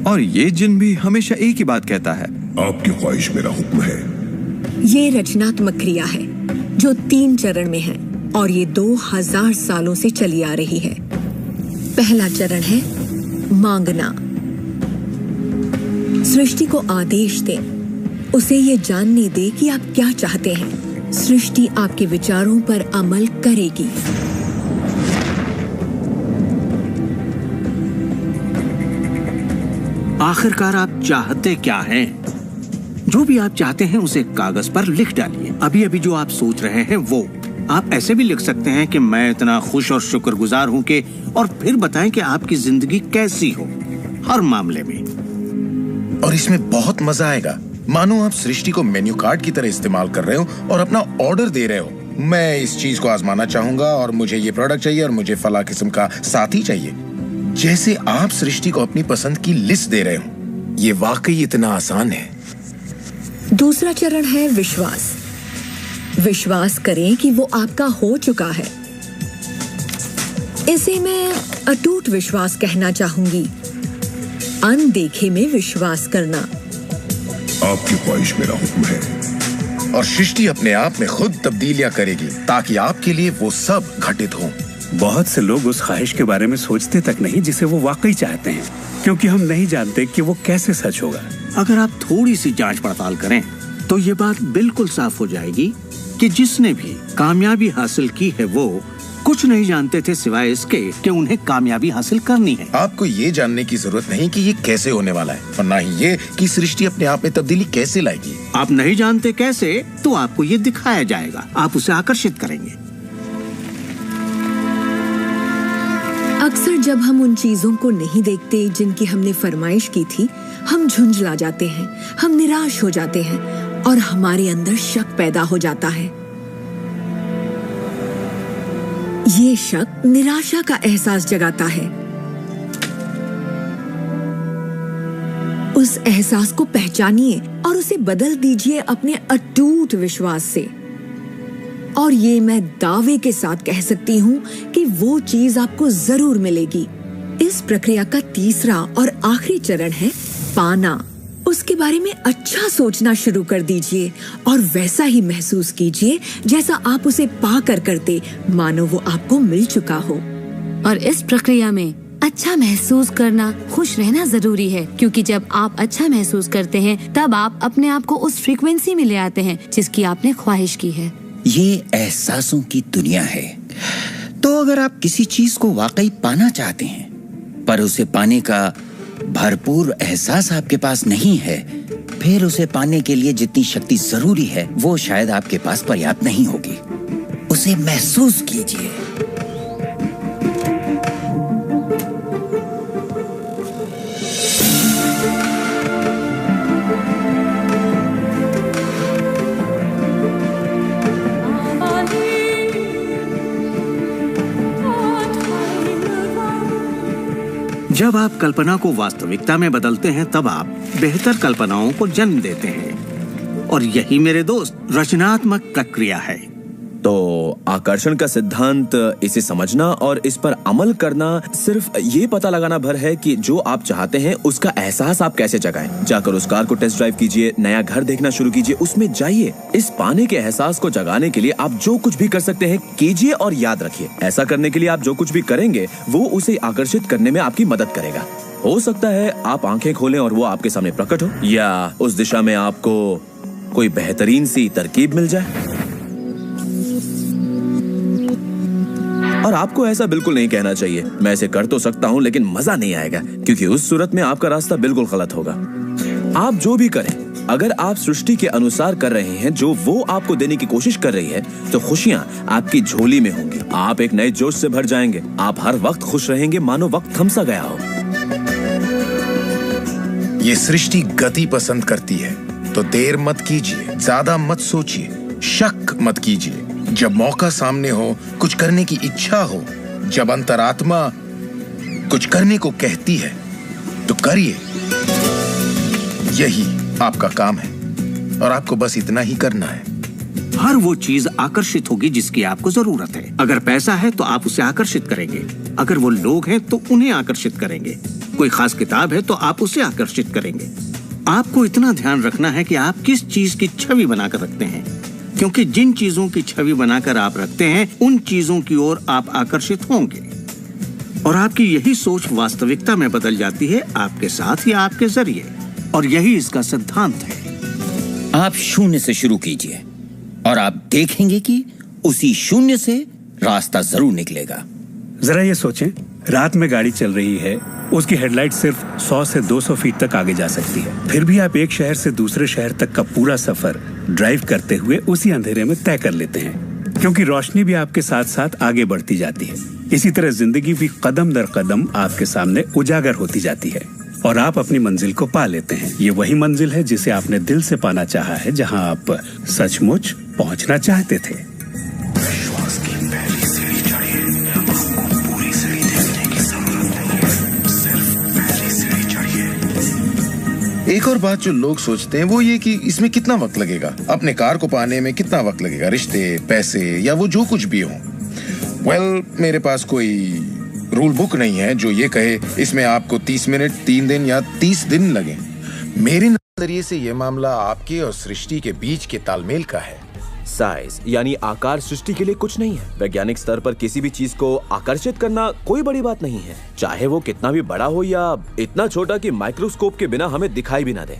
और ये जिन भी हमेशा एक ही बात कहता है, आपकी ख्वाहिश मेरा हुक्म है। ये रचनात्मक क्रिया है जो 3 चरण में है और ये 2000 सालों से चली आ रही है। पहला चरण है मांगना। सृष्टि को आदेश दें, उसे ये जानने दे कि आप क्या चाहते हैं। सृष्टि आपके विचारों पर अमल करेगी। आखिरकार आप चाहते क्या हैं? जो भी आप चाहते हैं उसे कागज पर लिख डालिए। अभी अभी जो आप सोच रहे हैं वो आप ऐसे भी लिख सकते हैं कि मैं इतना खुश और शुक्रगुजार हूं कि, और फिर बताएं कि आपकी जिंदगी कैसी हो हर मामले में। और इसमें बहुत मजा आएगा। मानो आप सृष्टि को मेन्यू कार्ड की तरह इस्तेमाल कर रहे हो और अपना ऑर्डर दे रहे हो। मैं इस चीज को आजमाना चाहूंगा और मुझे ये प्रोडक्ट चाहिए और मुझे फला किस्म का साथी चाहिए। जैसे आप सृष्टि को अपनी पसंद की लिस्ट दे रहे हो। ये वाकई इतना आसान है। दूसरा चरण है विश्वास। विश्वास करें कि वो आपका हो चुका है। इसे मैं अटूट विश्वास कहना चाहूंगी। अनदेखे में विश्वास करना। आपकी ख्वाहिश मेरा हुक्म है। और सृष्टि अपने आप में खुद तब्दीलियां करेगी ताकि आपके लिए वो सब घटित हो। बहुत से लोग उस ख्वाहिश के बारे में सोचते तक नहीं जिसे वो वाकई चाहते हैं, क्योंकि हम नहीं जानते कि वो कैसे सच होगा। अगर आप थोड़ी सी जांच पड़ताल करें तो ये बात बिल्कुल साफ हो जाएगी कि जिसने भी कामयाबी हासिल की है वो कुछ नहीं जानते थे सिवाय इसके कि उन्हें कामयाबी हासिल करनी है। आपको ये जानने की जरूरत नहीं कि ये कैसे होने वाला है, और ना ही ये कि सृष्टि अपने आप में तब्दीली कैसे लाएगी। आप नहीं जानते कैसे, तो आपको ये दिखाया जाएगा। आप उसे आकर्षित करेंगे। अक्सर जब हम उन चीजों को नहीं देखते जिनकी हमने फरमाइश की थी, हम झुंझला जाते हैं, हम निराश हो जाते हैं और हमारे अंदर शक पैदा हो जाता है। ये शक निराशा का एहसास जगाता है। उस एहसास को पहचानिए और उसे बदल दीजिए अपने अटूट विश्वास से। और ये मैं दावे के साथ कह सकती हूँ कि वो चीज आपको जरूर मिलेगी। इस प्रक्रिया का तीसरा और आखिरी चरण है पाना। उसके बारे में अच्छा सोचना शुरू कर दीजिए और वैसा ही महसूस कीजिए जैसा आप उसे पाकर करते, मानो वो आपको मिल चुका हो। और इस प्रक्रिया में अच्छा महसूस करना, खुश रहना जरूरी है, क्योंकि जब आप अच्छा महसूस करते हैं तब आप अपने आप को उस फ्रीक्वेंसी में ले आते हैं जिसकी आपने ख्वाहिश की है। ये एहसासों की दुनिया है। तो अगर आप किसी चीज को वाकई पाना चाहते हैं पर उसे पाने का भरपूर एहसास आपके पास नहीं है, फिर उसे पाने के लिए जितनी शक्ति जरूरी है वो शायद आपके पास पर्याप्त नहीं होगी। उसे महसूस कीजिए। जब आप कल्पना को वास्तविकता में बदलते हैं तब आप बेहतर कल्पनाओं को जन्म देते हैं। और यही मेरे दोस्त रचनात्मक प्रक्रिया है। तो आकर्षण का सिद्धांत, इसे समझना और इस पर अमल करना सिर्फ ये पता लगाना भर है कि जो आप चाहते हैं उसका एहसास आप कैसे जगाएं। जाकर उस कार को टेस्ट ड्राइव कीजिए, नया घर देखना शुरू कीजिए, उसमें जाइए। इस पाने के एहसास को जगाने के लिए आप जो कुछ भी कर सकते हैं कीजिए और याद रखिए, ऐसा करने के लिए आप जो कुछ भी करेंगे वो उसे आकर्षित करने में आपकी मदद करेगा। हो सकता है आप आंखें खोलें और वो आपके सामने प्रकट हो, या उस दिशा में आपको कोई बेहतरीन सी तरकीब मिल जाए। और आपको ऐसा बिल्कुल नहीं कहना चाहिए, मैं ऐसे कर तो सकता हूँ लेकिन मजा नहीं आएगा, क्योंकि उस सूरत में आपका रास्ता बिल्कुल गलत होगा। आप जो भी करें, अगर आप सृष्टि के अनुसार कर रहे हैं जो वो आपको देने की कोशिश कर रही है, तो खुशियां आपकी झोली में होंगी। आप एक नए जोश से भर जाएंगे। आप हर वक्त खुश रहेंगे मानो वक्त थम सा गया हो। ये सृष्टि गति पसंद करती है, तो देर मत कीजिए, ज्यादा मत सोचिए, शक मत कीजिए। जब मौका सामने हो, कुछ करने की इच्छा हो, जब अंतरात्मा कुछ करने को कहती है, तो करिए। यही आपका काम है और आपको बस इतना ही करना है। हर वो चीज आकर्षित होगी जिसकी आपको जरूरत है। अगर पैसा है तो आप उसे आकर्षित करेंगे, अगर वो लोग हैं तो उन्हें आकर्षित करेंगे, कोई खास किताब है तो आप उसे आकर्षित करेंगे। आपको इतना ध्यान रखना है कि आप किस चीज की छवि बनाकर रखते हैं, क्योंकि जिन चीजों की छवि बनाकर आप रखते हैं उन चीजों की ओर आप आकर्षित होंगे, और आपकी यही सोच वास्तविकता में बदल जाती है, आपके साथ या आपके जरिए। और यही इसका सिद्धांत है। आप शून्य से शुरू कीजिए और आप देखेंगे कि उसी शून्य से रास्ता जरूर निकलेगा। जरा ये सोचें, रात में गाड़ी चल रही है, उसकी हेडलाइट सिर्फ 100 से 200 फीट तक आगे जा सकती है, फिर भी आप एक शहर से दूसरे शहर तक का पूरा सफर ड्राइव करते हुए उसी अंधेरे में तय कर लेते हैं, क्योंकि रोशनी भी आपके साथ साथ आगे बढ़ती जाती है। इसी तरह जिंदगी भी कदम दर कदम आपके सामने उजागर होती जाती है और आप अपनी मंजिल को पा लेते हैं। ये वही मंजिल है जिसे आपने दिल से पाना चाहा है, जहां आप सचमुच पहुंचना चाहते थे। विश्वास की पहली सीढ़ी चढ़िए, आपको पूरी सीढ़ी देखने की जरूरत नहीं है, सिर्फ पहली सीढ़ी चढ़िए। एक और बात जो लोग सोचते हैं वो ये कि इसमें कितना वक्त लगेगा, अपने कार को पाने में कितना वक्त लगेगा, रिश्ते, पैसे या वो जो कुछ भी हो। मेरे पास कोई रूल बुक नहीं है जो ये कहे इसमें आपको 30 मिनट, 3 दिन या 30 दिन लगे। मेरे नजरिए से ये मामला आपके और सृष्टि के बीच के तालमेल का है। साइज यानी आकार सृष्टि के लिए कुछ नहीं है। वैज्ञानिक स्तर पर किसी भी चीज को आकर्षित करना कोई बड़ी बात नहीं है, चाहे वो कितना भी बड़ा हो या इतना छोटा कि माइक्रोस्कोप के बिना हमें दिखाई भी ना दे।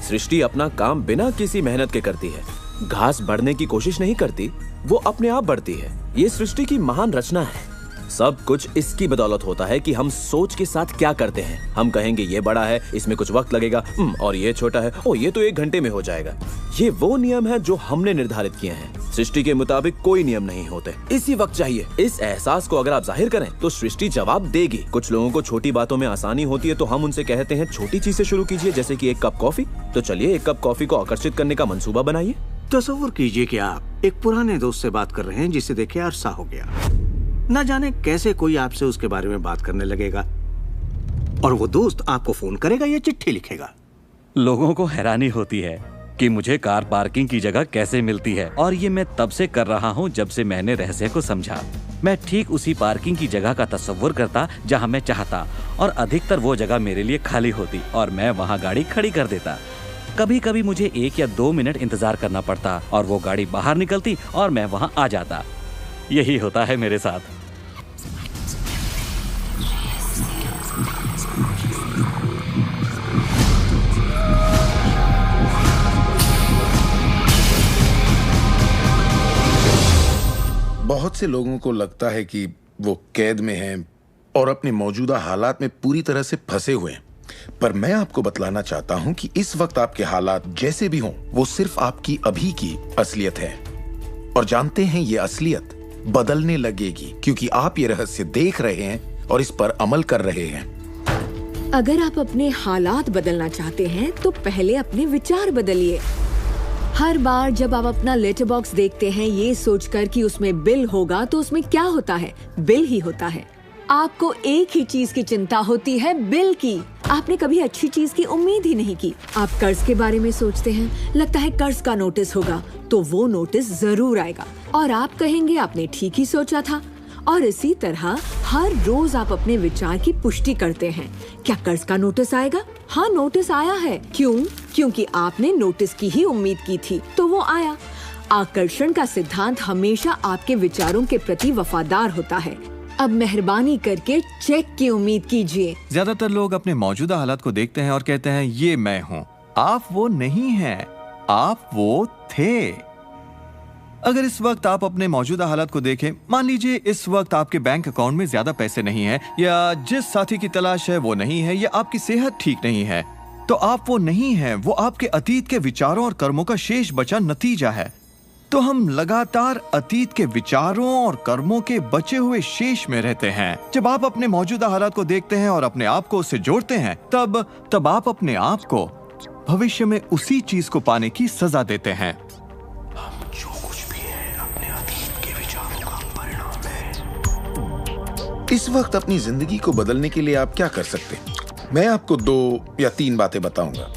सृष्टि अपना काम बिना किसी मेहनत के करती है। घास बढ़ने की कोशिश नहीं करती, वो अपने आप बढ़ती है। ये सृष्टि की महान रचना है। सब कुछ इसकी बदौलत होता है कि हम सोच के साथ क्या करते हैं। हम कहेंगे ये बड़ा है, इसमें कुछ वक्त लगेगा, और ये छोटा है, ओ ये तो 1 घंटे में हो जाएगा। ये वो नियम है जो हमने निर्धारित किए हैं। सृष्टि के मुताबिक कोई नियम नहीं होते, इसी वक्त चाहिए। इस एहसास को अगर आप जाहिर करें तो सृष्टि जवाब देगी। कुछ लोगों को छोटी बातों में आसानी होती है, तो हम उनसे कहते हैं छोटी चीज से शुरू कीजिए, जैसे कि 1 कप कॉफी। तो चलिए 1 कप कॉफी को आकर्षित करने का मंसूबा बनाइए। तस्वीर कीजिए कि आप एक पुराने दोस्त से बात कर रहे हैं जिसे देखे अरसा हो गया। न जाने कैसे कोई आपसे उसके बारे में बात करने लगेगा, और वो दोस्त आपको फोन करेगा या चिट्ठी लिखेगा। लोगों को हैरानी होती है कि मुझे कार पार्किंग की जगह कैसे मिलती है, और ये मैं तब से कर रहा हूँ जब से मैंने रहस्य को समझा। मैं ठीक उसी पार्किंग की जगह का तस्वुर करता जहाँ मैं चाहता, और अधिकतर वो जगह मेरे लिए खाली होती और मैं वहाँ गाड़ी खड़ी कर देता। कभी कभी मुझे 1 या 2 मिनट इंतजार करना पड़ता और वो गाड़ी बाहर निकलती और मैं वहाँ आ जाता। यही होता है मेरे साथ। बहुत से लोगों को लगता है कि वो कैद में हैं और अपने मौजूदा हालात में पूरी तरह से फंसे हुए हैं, पर मैं आपको बतलाना चाहता हूं कि इस वक्त आपके हालात जैसे भी हों, वो सिर्फ आपकी अभी की असलियत है। और जानते हैं ये असलियत बदलने लगेगी, क्योंकि आप ये रहस्य देख रहे हैं और इस पर अमल कर रहे हैं। अगर आप अपने हालात बदलना चाहते हैं तो पहले अपने विचार बदलिए। हर बार जब आप अपना लेटर बॉक्स देखते हैं ये सोचकर कि उसमें बिल होगा, तो उसमें क्या होता है? बिल ही होता है। आपको एक ही चीज की चिंता होती है, बिल की। आपने कभी अच्छी चीज की उम्मीद ही नहीं की। आप कर्ज के बारे में सोचते हैं, लगता है कर्ज का नोटिस होगा, तो वो नोटिस जरूर आएगा और आप कहेंगे आपने ठीक ही सोचा था। और इसी तरह हर रोज आप अपने विचार की पुष्टि करते हैं। क्या कर्ज का नोटिस आएगा? हाँ, नोटिस आया है। क्यों? क्योंकि आपने नोटिस की ही उम्मीद की थी, तो वो आया। आकर्षण का सिद्धांत हमेशा आपके विचारों के प्रति वफादार होता है। अब मेहरबानी करके चेक की उम्मीद कीजिए। ज्यादातर लोग अपने मौजूदा हालात को देखते हैं और कहते हैं ये मैं हूँ। आप वो नहीं हैं, आप वो थे। अगर इस वक्त आप अपने मौजूदा हालात को देखें, मान लीजिए इस वक्त आपके बैंक अकाउंट में ज्यादा पैसे नहीं है, या जिस साथी की तलाश है वो नहीं है, या आपकी सेहत ठीक नहीं है, तो आप वो नहीं हैं। वो आपके अतीत के विचारों और कर्मों का शेष बचा नतीजा है। तो हम लगातार अतीत के विचारों और कर्मों के बचे हुए शेष में रहते हैं। जब आप अपने मौजूदा हालात को देखते हैं और अपने आप को उससे जोड़ते हैं, तब आप अपने आप को भविष्य में उसी चीज को पाने की सजा देते हैं। इस वक्त अपनी जिंदगी को बदलने के लिए आप क्या कर सकते हैं? मैं आपको 2 या 3 बातें बताऊंगा।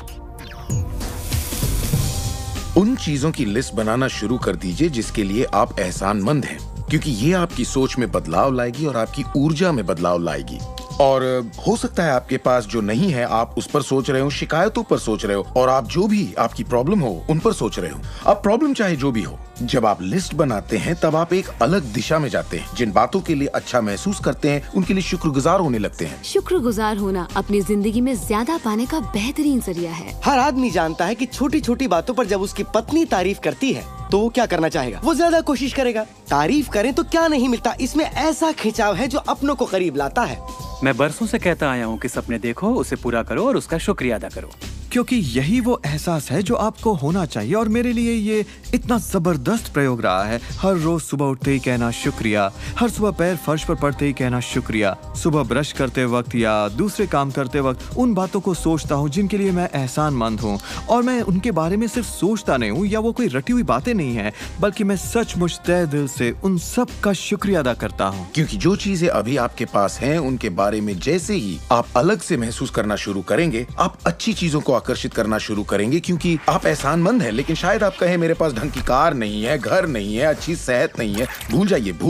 उन चीजों की लिस्ट बनाना शुरू कर दीजिए जिसके लिए आप एहसानमंद हैं, क्योंकि ये आपकी सोच में बदलाव लाएगी और आपकी ऊर्जा में बदलाव लाएगी। और हो सकता है आपके पास जो नहीं है आप उस पर सोच रहे हो, शिकायतों पर सोच रहे हो, और आप जो भी आपकी प्रॉब्लम हो उन पर सोच रहे हो। अब प्रॉब्लम चाहे जो भी हो, जब आप लिस्ट बनाते हैं तब आप एक अलग दिशा में जाते हैं। जिन बातों के लिए अच्छा महसूस करते हैं उनके लिए शुक्रगुजार होने लगते हैं। शुक्रगुजार होना अपनी जिंदगी में ज्यादा पाने का बेहतरीन जरिया है। हर आदमी जानता है कि छोटी छोटी बातों पर जब उसकी पत्नी तारीफ करती है तो वो क्या करना चाहेगा? वो ज्यादा कोशिश करेगा। तारीफ करें तो क्या नहीं मिलता, इसमें ऐसा खिंचाव है जो अपनों को करीब लाता है। मैं बरसों से कहता आया हूँ कि सपने देखो, उसे पूरा करो और उसका शुक्रिया अदा करो, क्योंकि यही वो एहसास है जो आपको होना चाहिए। और मेरे लिए ये इतना जबरदस्त प्रयोग रहा है। हर रोज सुबह उठते ही कहना शुक्रिया, हर सुबह पैर फर्श पर पड़ते ही कहना शुक्रिया, सुबह ब्रश करते वक्त या दूसरे काम करते वक्त उन बातों को सोचता हूँ जिनके लिए मैं एहसानमंद हूँ। और मैं उनके बारे में सिर्फ सोचता नहीं हूँ या वो कोई रटी हुई बातें नहीं है, बल्कि मैं सचमुच तहे दिल से उन सब का शुक्रिया अदा करता हूँ। क्योंकि जो चीजें अभी आपके पास हैं उनके बारे में जैसे ही आप अलग से महसूस करना शुरू करेंगे, आप अच्छी चीजों को आकर्षित करना शुरू करेंगे, क्योंकि आप एहसानमंद हैं। लेकिन शायद आप कहें मेरे पास ढंग की कार नहीं है, घर नहीं है, अच्छी सेहत नहीं है। भूल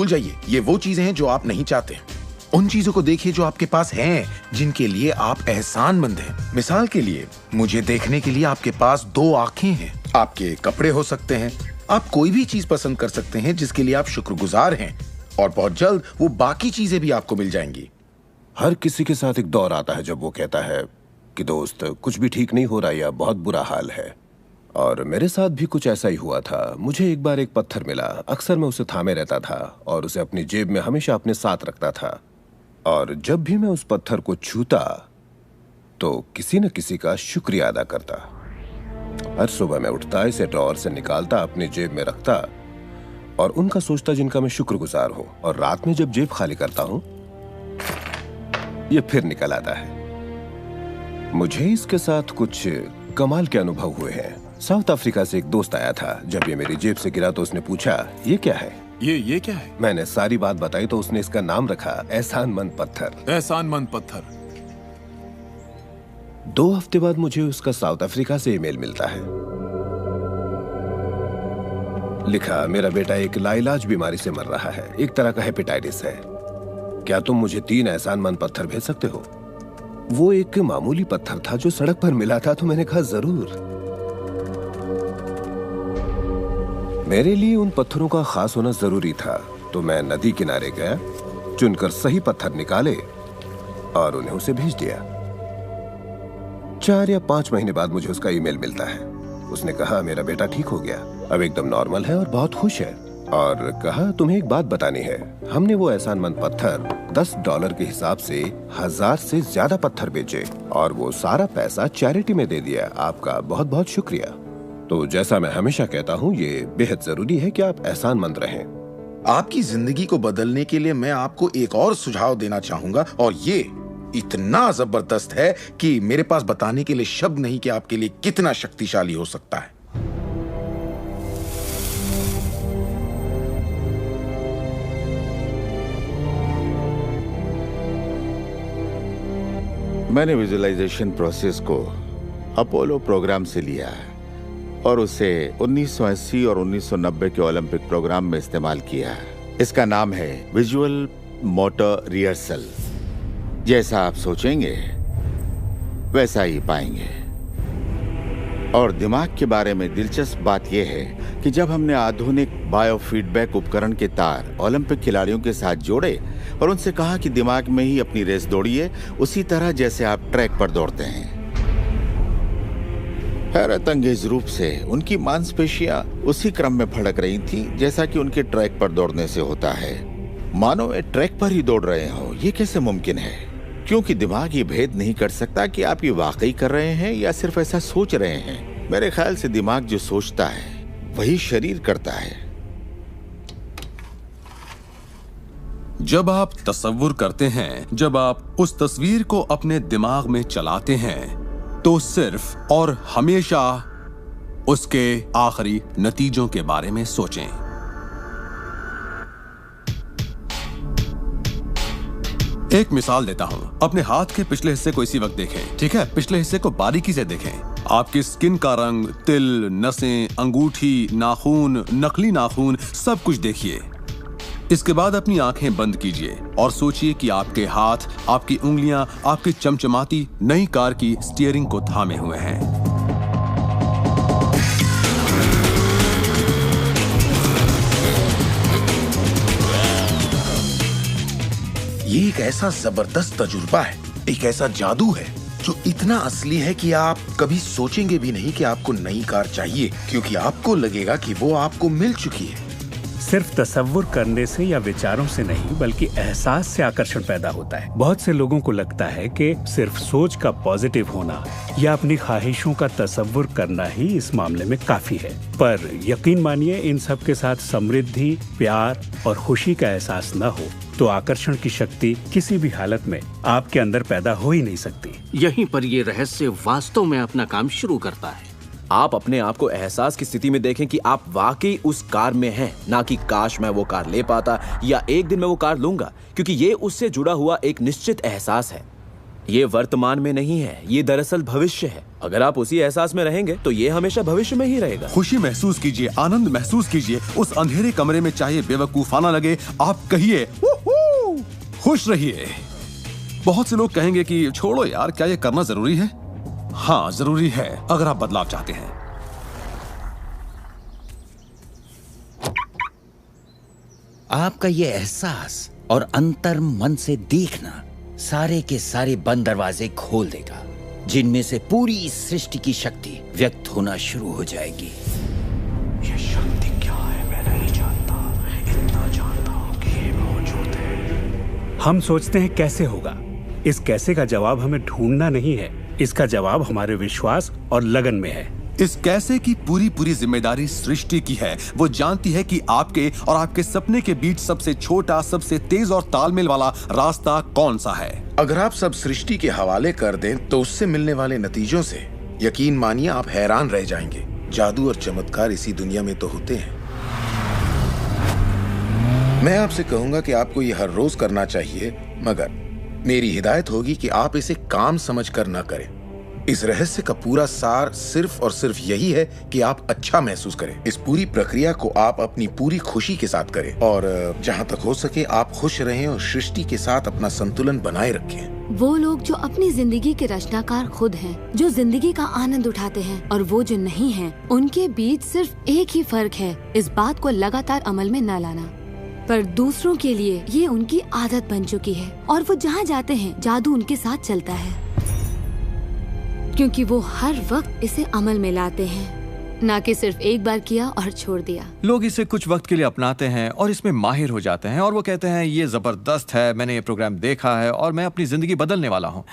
जाइए। ये वो चीजें हैं जो आप नहीं चाहते। उन चीजों को देखिए जो आपके पास हैं, जिनके लिए आप एहसानमंद हैं। मिसाल के लिए, मुझे देखने के लिए आपके पास 2 आंखें हैं। आपके कपड़े हो सकते हैं, आप कोई भी चीज पसंद कर सकते हैं जिसके लिए आप शुक्रगुजार हैं, और बहुत जल्द वो बाकी चीजें भी आपको मिल जाएंगी। हर किसी के साथ एक दौर आता है जब वो कहता है कि दोस्त कुछ भी ठीक नहीं हो रहा या बहुत बुरा हाल है। और मेरे साथ भी कुछ ऐसा ही हुआ था। मुझे एक बार एक पत्थर मिला। अक्सर मैं उसे थामे रहता था और उसे अपनी जेब में हमेशा अपने साथ रखता था। और जब भी मैं उस पत्थर को छूता तो किसी न किसी का शुक्रिया अदा करता। हर सुबह मैं उठता, इसे ड्रॉअर से निकालता, अपनी जेब में रखता और उनका सोचता जिनका मैं शुक्रगुजार हूँ। और रात में जब जेब खाली करता हूँ, ये फिर निकल आता है। मुझे इसके साथ कुछ कमाल के अनुभव हुए हैं। साउथ अफ्रीका से एक दोस्त आया था। जब ये मेरी जेब से गिरा तो उसने पूछा, ये क्या है? ये क्या है? मैंने सारी बात बताई तो उसने इसका नाम रखा एहसानमंद पत्थर। एहसानमंद पत्थर। 2 हफ्ते बाद मुझे उसका साउथ अफ्रीका से ईमेल मिलता है। लिखा, मेरा बेटा एक लाइलाज बीमारी से मर रहा है, एक तरह का हेपेटाइटिस है। क्या तुम मुझे 3 एहसानमंद पत्थर भेज सकते हो? वो एक मामूली पत्थर था जो सड़क पर मिला था, तो मैंने कहा जरूर। मेरे लिए उन पत्थरों का खास होना जरूरी था, तो मैं नदी किनारे गया, चुनकर सही पत्थर निकाले और उन्हें उसे भेज दिया। 4 या 5 महीने बाद मुझे उसका ईमेल मिलता है। उसने कहा मेरा बेटा ठीक हो गया, अब एकदम नॉर्मल है और बहुत खुश है। और कहा तुम्हें एक बात बतानी है, हमने वो एहसानमंद पत्थर $10 के हिसाब से 1000 से ज्यादा पत्थर बेचे और वो सारा पैसा चैरिटी में दे दिया। आपका बहुत बहुत शुक्रिया। तो जैसा मैं हमेशा कहता हूँ, ये बेहद जरूरी है कि आप एहसानमंद रहें। आपकी जिंदगी को बदलने के लिए मैं आपको एक और सुझाव देना चाहूंगा, और ये इतना जबरदस्त है कि मेरे पास बताने के लिए शब्द नहीं कि आपके लिए कितना शक्तिशाली हो सकता है। मैंने विजुअलाइजेशन प्रोसेस को अपोलो प्रोग्राम से लिया और उसे 1980 और 1990 के ओलंपिक प्रोग्राम में इस्तेमाल किया। इसका नाम है विजुअल मोटर रिहर्सल। जैसा आप सोचेंगे वैसा ही पाएंगे। और दिमाग के बारे में दिलचस्प बात यह है कि जब हमने आधुनिक बायोफीडबैक उपकरण के तार ओलंपिक खिलाड़ियों के साथ जोड़े और उनसे कहा कि दिमाग में ही अपनी रेस दौड़िए, उसी तरह जैसे आप ट्रैक पर दौड़ते हैं। हैरत अंगेज रूप से उनकी मांसपेशियां उसी क्रम में फड़क रही थीं जैसा कि उनके ट्रैक पर दौड़ने से होता है। मानो वे ट्रैक पर ही दौड़ रहे हो। ये कैसे मुमकिन है? क्योंकि दिमाग ये भेद नहीं कर सकता कि आप ये वाकई कर रहे हैं या सिर्फ ऐसा सोच रहे हैं। मेरे ख्याल से दिमाग जो सोचता है वही शरीर करता है। जब आप तसव्वुर करते हैं, जब आप उस तस्वीर को अपने दिमाग में चलाते हैं, तो सिर्फ और हमेशा उसके आखिरी नतीजों के बारे में सोचें। एक मिसाल देता हूं। अपने हाथ के पिछले हिस्से को इसी वक्त देखें, ठीक है? पिछले हिस्से को बारीकी से देखें। आपकी स्किन का रंग, तिल, नसें, अंगूठी, नाखून, नकली नाखून, सब कुछ देखिए। इसके बाद अपनी आंखें बंद कीजिए और सोचिए कि आपके हाथ, आपकी उंगलियां, आपकी चमचमाती नई कार की स्टीयरिंग को थामे हुए हैं। ये एक ऐसा जबरदस्त तजुर्बा है, एक ऐसा जादू है जो इतना असली है कि आप कभी सोचेंगे भी नहीं कि आपको नई कार चाहिए, क्योंकि आपको लगेगा कि वो आपको मिल चुकी है। सिर्फ तसव्वुर करने से या विचारों से नहीं, बल्कि एहसास से आकर्षण पैदा होता है। बहुत से लोगों को लगता है कि सिर्फ सोच का पॉजिटिव होना या अपनी ख्वाहिशों का तसव्वुर करना ही इस मामले में काफी है। पर यकीन मानिए, इन सब के साथ समृद्धि, प्यार और खुशी का एहसास न हो तो आकर्षण की शक्ति किसी भी हालत में आपके अंदर पैदा हो ही नहीं सकती। यहीं पर ये रहस्य वास्तव में अपना काम शुरू करता है। आप अपने आप को एहसास की स्थिति में देखें कि आप वाकई उस कार में हैं, ना कि काश मैं वो कार ले पाता या एक दिन मैं वो कार लूंगा, क्योंकि ये उससे जुड़ा हुआ एक निश्चित एहसास है। ये वर्तमान में नहीं है, ये दरअसल भविष्य है। अगर आप उसी एहसास में रहेंगे तो ये हमेशा भविष्य में ही रहेगा। खुशी महसूस कीजिए, आनंद महसूस कीजिए। उस अंधेरे कमरे में चाहे बेवकूफाना लगे, आप कहिए खुश रहिए। बहुत से लोग कहेंगे कि छोड़ो यार, क्या ये करना जरूरी है? हाँ, जरूरी है अगर आप बदलाव चाहते हैं। आपका ये एहसास और अंतर मन से देखना सारे के सारे बंद दरवाजे खोल देगा, जिनमें से पूरी सृष्टि की शक्ति व्यक्त होना शुरू हो जाएगी। ये शक्ति क्या है मैं नहीं जानता, इतना जानता हूं कि ये मौजूद है। हम सोचते हैं कैसे होगा। इस कैसे का जवाब हमें ढूंढना नहीं है, इसका जवाब हमारे विश्वास और लगन में है। इस कैसे की पूरी जिम्मेदारी सृष्टि की है। वो जानती है कि आपके और आपके सपने के बीच सबसे छोटा, सबसे तेज और तालमेल वाला रास्ता कौन सा है। अगर आप सब सृष्टि के हवाले कर दें तो उससे मिलने वाले नतीजों से यकीन मानिए आप हैरान रह जाएंगे। जादू और चमत्कार इसी दुनिया में तो होते हैं। मैं आपसे कहूंगा कि आपको ये हर रोज करना चाहिए, मगर मेरी हिदायत होगी कि आप इसे काम समझकर न करें। इस रहस्य का पूरा सार सिर्फ और सिर्फ यही है कि आप अच्छा महसूस करें। इस पूरी प्रक्रिया को आप अपनी पूरी खुशी के साथ करें और जहां तक हो सके आप खुश रहें और सृष्टि के साथ अपना संतुलन बनाए रखें। वो लोग जो अपनी जिंदगी के रचनाकार खुद हैं, जो जिंदगी का आनंद उठाते हैं, और वो जो नहीं हैं, उनके बीच सिर्फ एक ही फर्क है, इस बात को लगातार अमल में न लाना। पर दूसरों के लिए ये उनकी आदत बन चुकी है और वो जहाँ जाते हैं जादू उनके साथ चलता है, क्योंकि वो हर वक्त इसे अमल में लाते हैं, ना कि सिर्फ एक बार किया और छोड़ दिया। लोग इसे कुछ वक्त के लिए अपनाते हैं और इसमें माहिर हो जाते हैं और वो कहते हैं ये जबरदस्त है, मैंने ये प्रोग्राम देखा है और मैं अपनी जिंदगी बदलने वाला हूँ।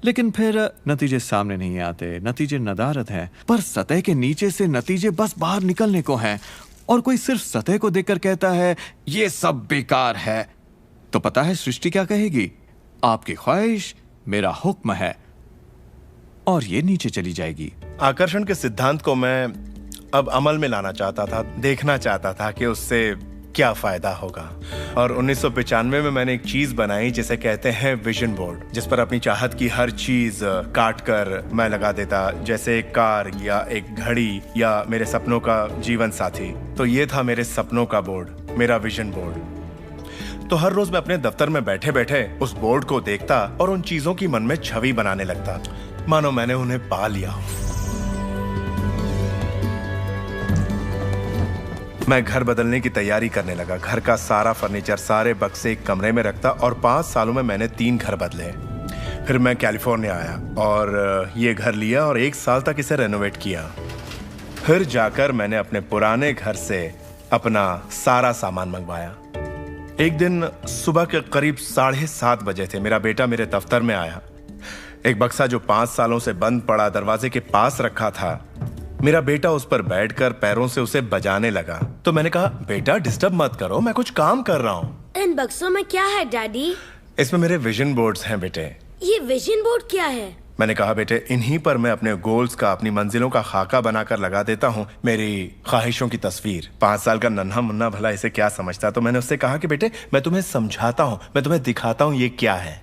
लेकिन फिर नतीजे सामने नहीं आते, नतीजे नदारत है। पर सतह के नीचे से नतीजे बस बाहर निकलने को हैं। और कोई सिर्फ सतह को देखकर कहता है ये सब बेकार है, तो पता है सृष्टि क्या कहेगी? आपकी ख्वाहिश मेरा हुक्म है, और ये नीचे चली जाएगी। आकर्षण के सिद्धांत को मैं अब अमल में लाना चाहता था, देखना चाहता था कि उससे क्या फायदा होगा। और 1995 में मैंने एक चीज बनाई जिसे कहते हैं विजन बोर्ड, जिस पर अपनी चाहत की हर चीज काट कर मैं लगा देता, जैसे एक कार या एक घड़ी या मेरे सपनों का जीवन साथी। तो ये था मेरे सपनों का बोर्ड, मेरा विजन बोर्ड। तो हर रोज मैं अपने दफ्तर में बैठे बैठे उस बोर्ड को देखता और उन चीजों की मन में छवि बनाने लगता, मानो मैंने उन्हें पा लिया हो। मैं घर बदलने की तैयारी करने लगा। घर का सारा फर्नीचर, सारे बक्से एक कमरे में रखता और 5 सालों में मैंने 3 घर बदले। फिर मैं कैलिफोर्निया आया और ये घर लिया और 1 साल तक इसे रेनोवेट किया। फिर जाकर मैंने अपने पुराने घर से अपना सारा सामान मंगवाया। एक दिन सुबह के करीब 7:30 बजे थे। मेरा बेटा मेरे दफ्तर में आया। एक बक्सा जो 5 सालों से बंद पड़ा दरवाजे के पास रखा था, मेरा बेटा उस पर बैठकर पैरों से उसे बजाने लगा। तो मैंने कहा, बेटा डिस्टर्ब मत करो, मैं कुछ काम कर रहा हूँ। इन बक्सों में क्या है डैडी? इसमें मेरे विजन बोर्ड्स हैं बेटे। ये विजन बोर्ड क्या है? मैंने कहा, बेटे इन्हीं पर मैं अपने गोल्स का, अपनी मंजिलों का खाका बनाकर लगा देता हूँ, मेरी ख्वाहिशों की तस्वीर। 5 साल का नन्हा मुन्ना भला इसे क्या समझता। तो मैंने उससे कहा कि बेटे मैं तुम्हें समझाता हूँ, मैं तुम्हें दिखाता हूँ ये क्या है।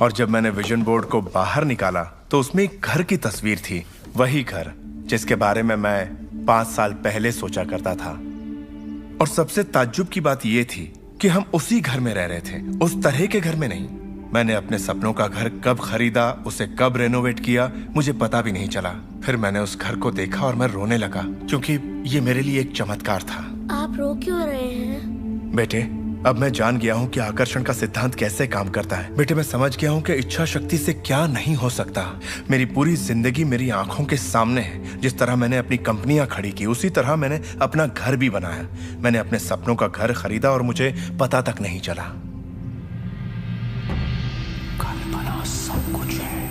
और जब मैंने विजन बोर्ड को बाहर निकाला तो उसमें एक घर की तस्वीर थी, वही घर जिसके बारे में मैं 5 साल पहले सोचा करता था। और सबसे ताज्जुब की बात यह थी कि हम उसी घर में रह रहे थे, उस तरह के घर में नहीं। मैंने अपने सपनों का घर कब खरीदा, उसे कब रेनोवेट किया, मुझे पता भी नहीं चला। फिर मैंने उस घर को देखा और मैं रोने लगा, क्योंकि ये मेरे लिए एक चमत्कार था। आप रो क्यों रहे हैं? बेटे अब मैं जान गया हूँ कि आकर्षण का सिद्धांत कैसे काम करता है। बेटे मैं समझ गया हूँ कि इच्छा शक्ति से क्या नहीं हो सकता। मेरी पूरी जिंदगी मेरी आंखों के सामने है। जिस तरह मैंने अपनी कंपनियां खड़ी की, उसी तरह मैंने अपना घर भी बनाया। मैंने अपने सपनों का घर खरीदा और मुझे पता तक नहीं चला। कल्पना सब कुछ है,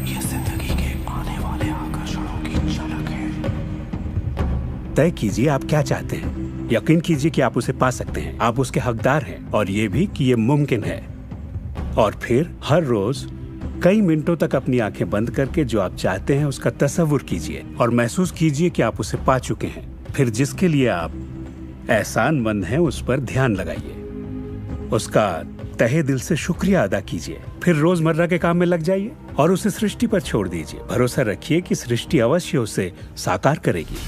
ये जिंदगी के आने वाले आकर्षणों की झलक है। तय कीजिए आप क्या चाहते हैं। यकीन कीजिए कि आप उसे पा सकते हैं, आप उसके हकदार हैं, और ये भी कि ये मुमकिन है। और फिर हर रोज कई मिनटों तक अपनी आंखें बंद करके जो आप चाहते हैं उसका तसव्वुर कीजिए और महसूस कीजिए कि आप उसे पा चुके हैं। फिर जिसके लिए आप एहसानमंद हैं उस पर ध्यान लगाइए, उसका तहे दिल से शुक्रिया अदा कीजिए। फिर रोजमर्रा के काम में लग जाइए और उसे सृष्टि पर छोड़ दीजिए। भरोसा रखिए कि सृष्टि अवश्य उसे साकार करेगी।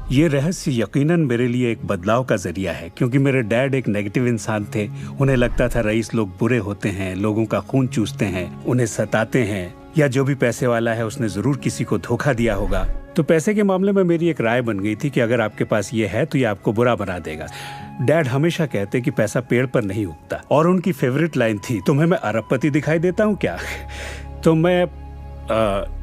ये रहस्य यकीनन मेरे लिए एक बदलाव का जरिया है, क्योंकि मेरे डैड एक नेगेटिव इंसान थे। उन्हें लगता था रईस लोग बुरे होते हैं, लोगों का खून चूसते हैं, उन्हें सताते हैं, या जो भी पैसे वाला है उसने जरूर किसी को धोखा दिया होगा। तो पैसे के मामले में मेरी एक राय बन गई थी कि अगर आपके पास ये है तो ये आपको बुरा बना देगा। डैड हमेशा कहते कि पैसा पेड़ पर नहीं उगता, और उनकी फेवरेट लाइन थी, तुम्हें मैं अरबपति दिखाई देता हूँ क्या? तो मैं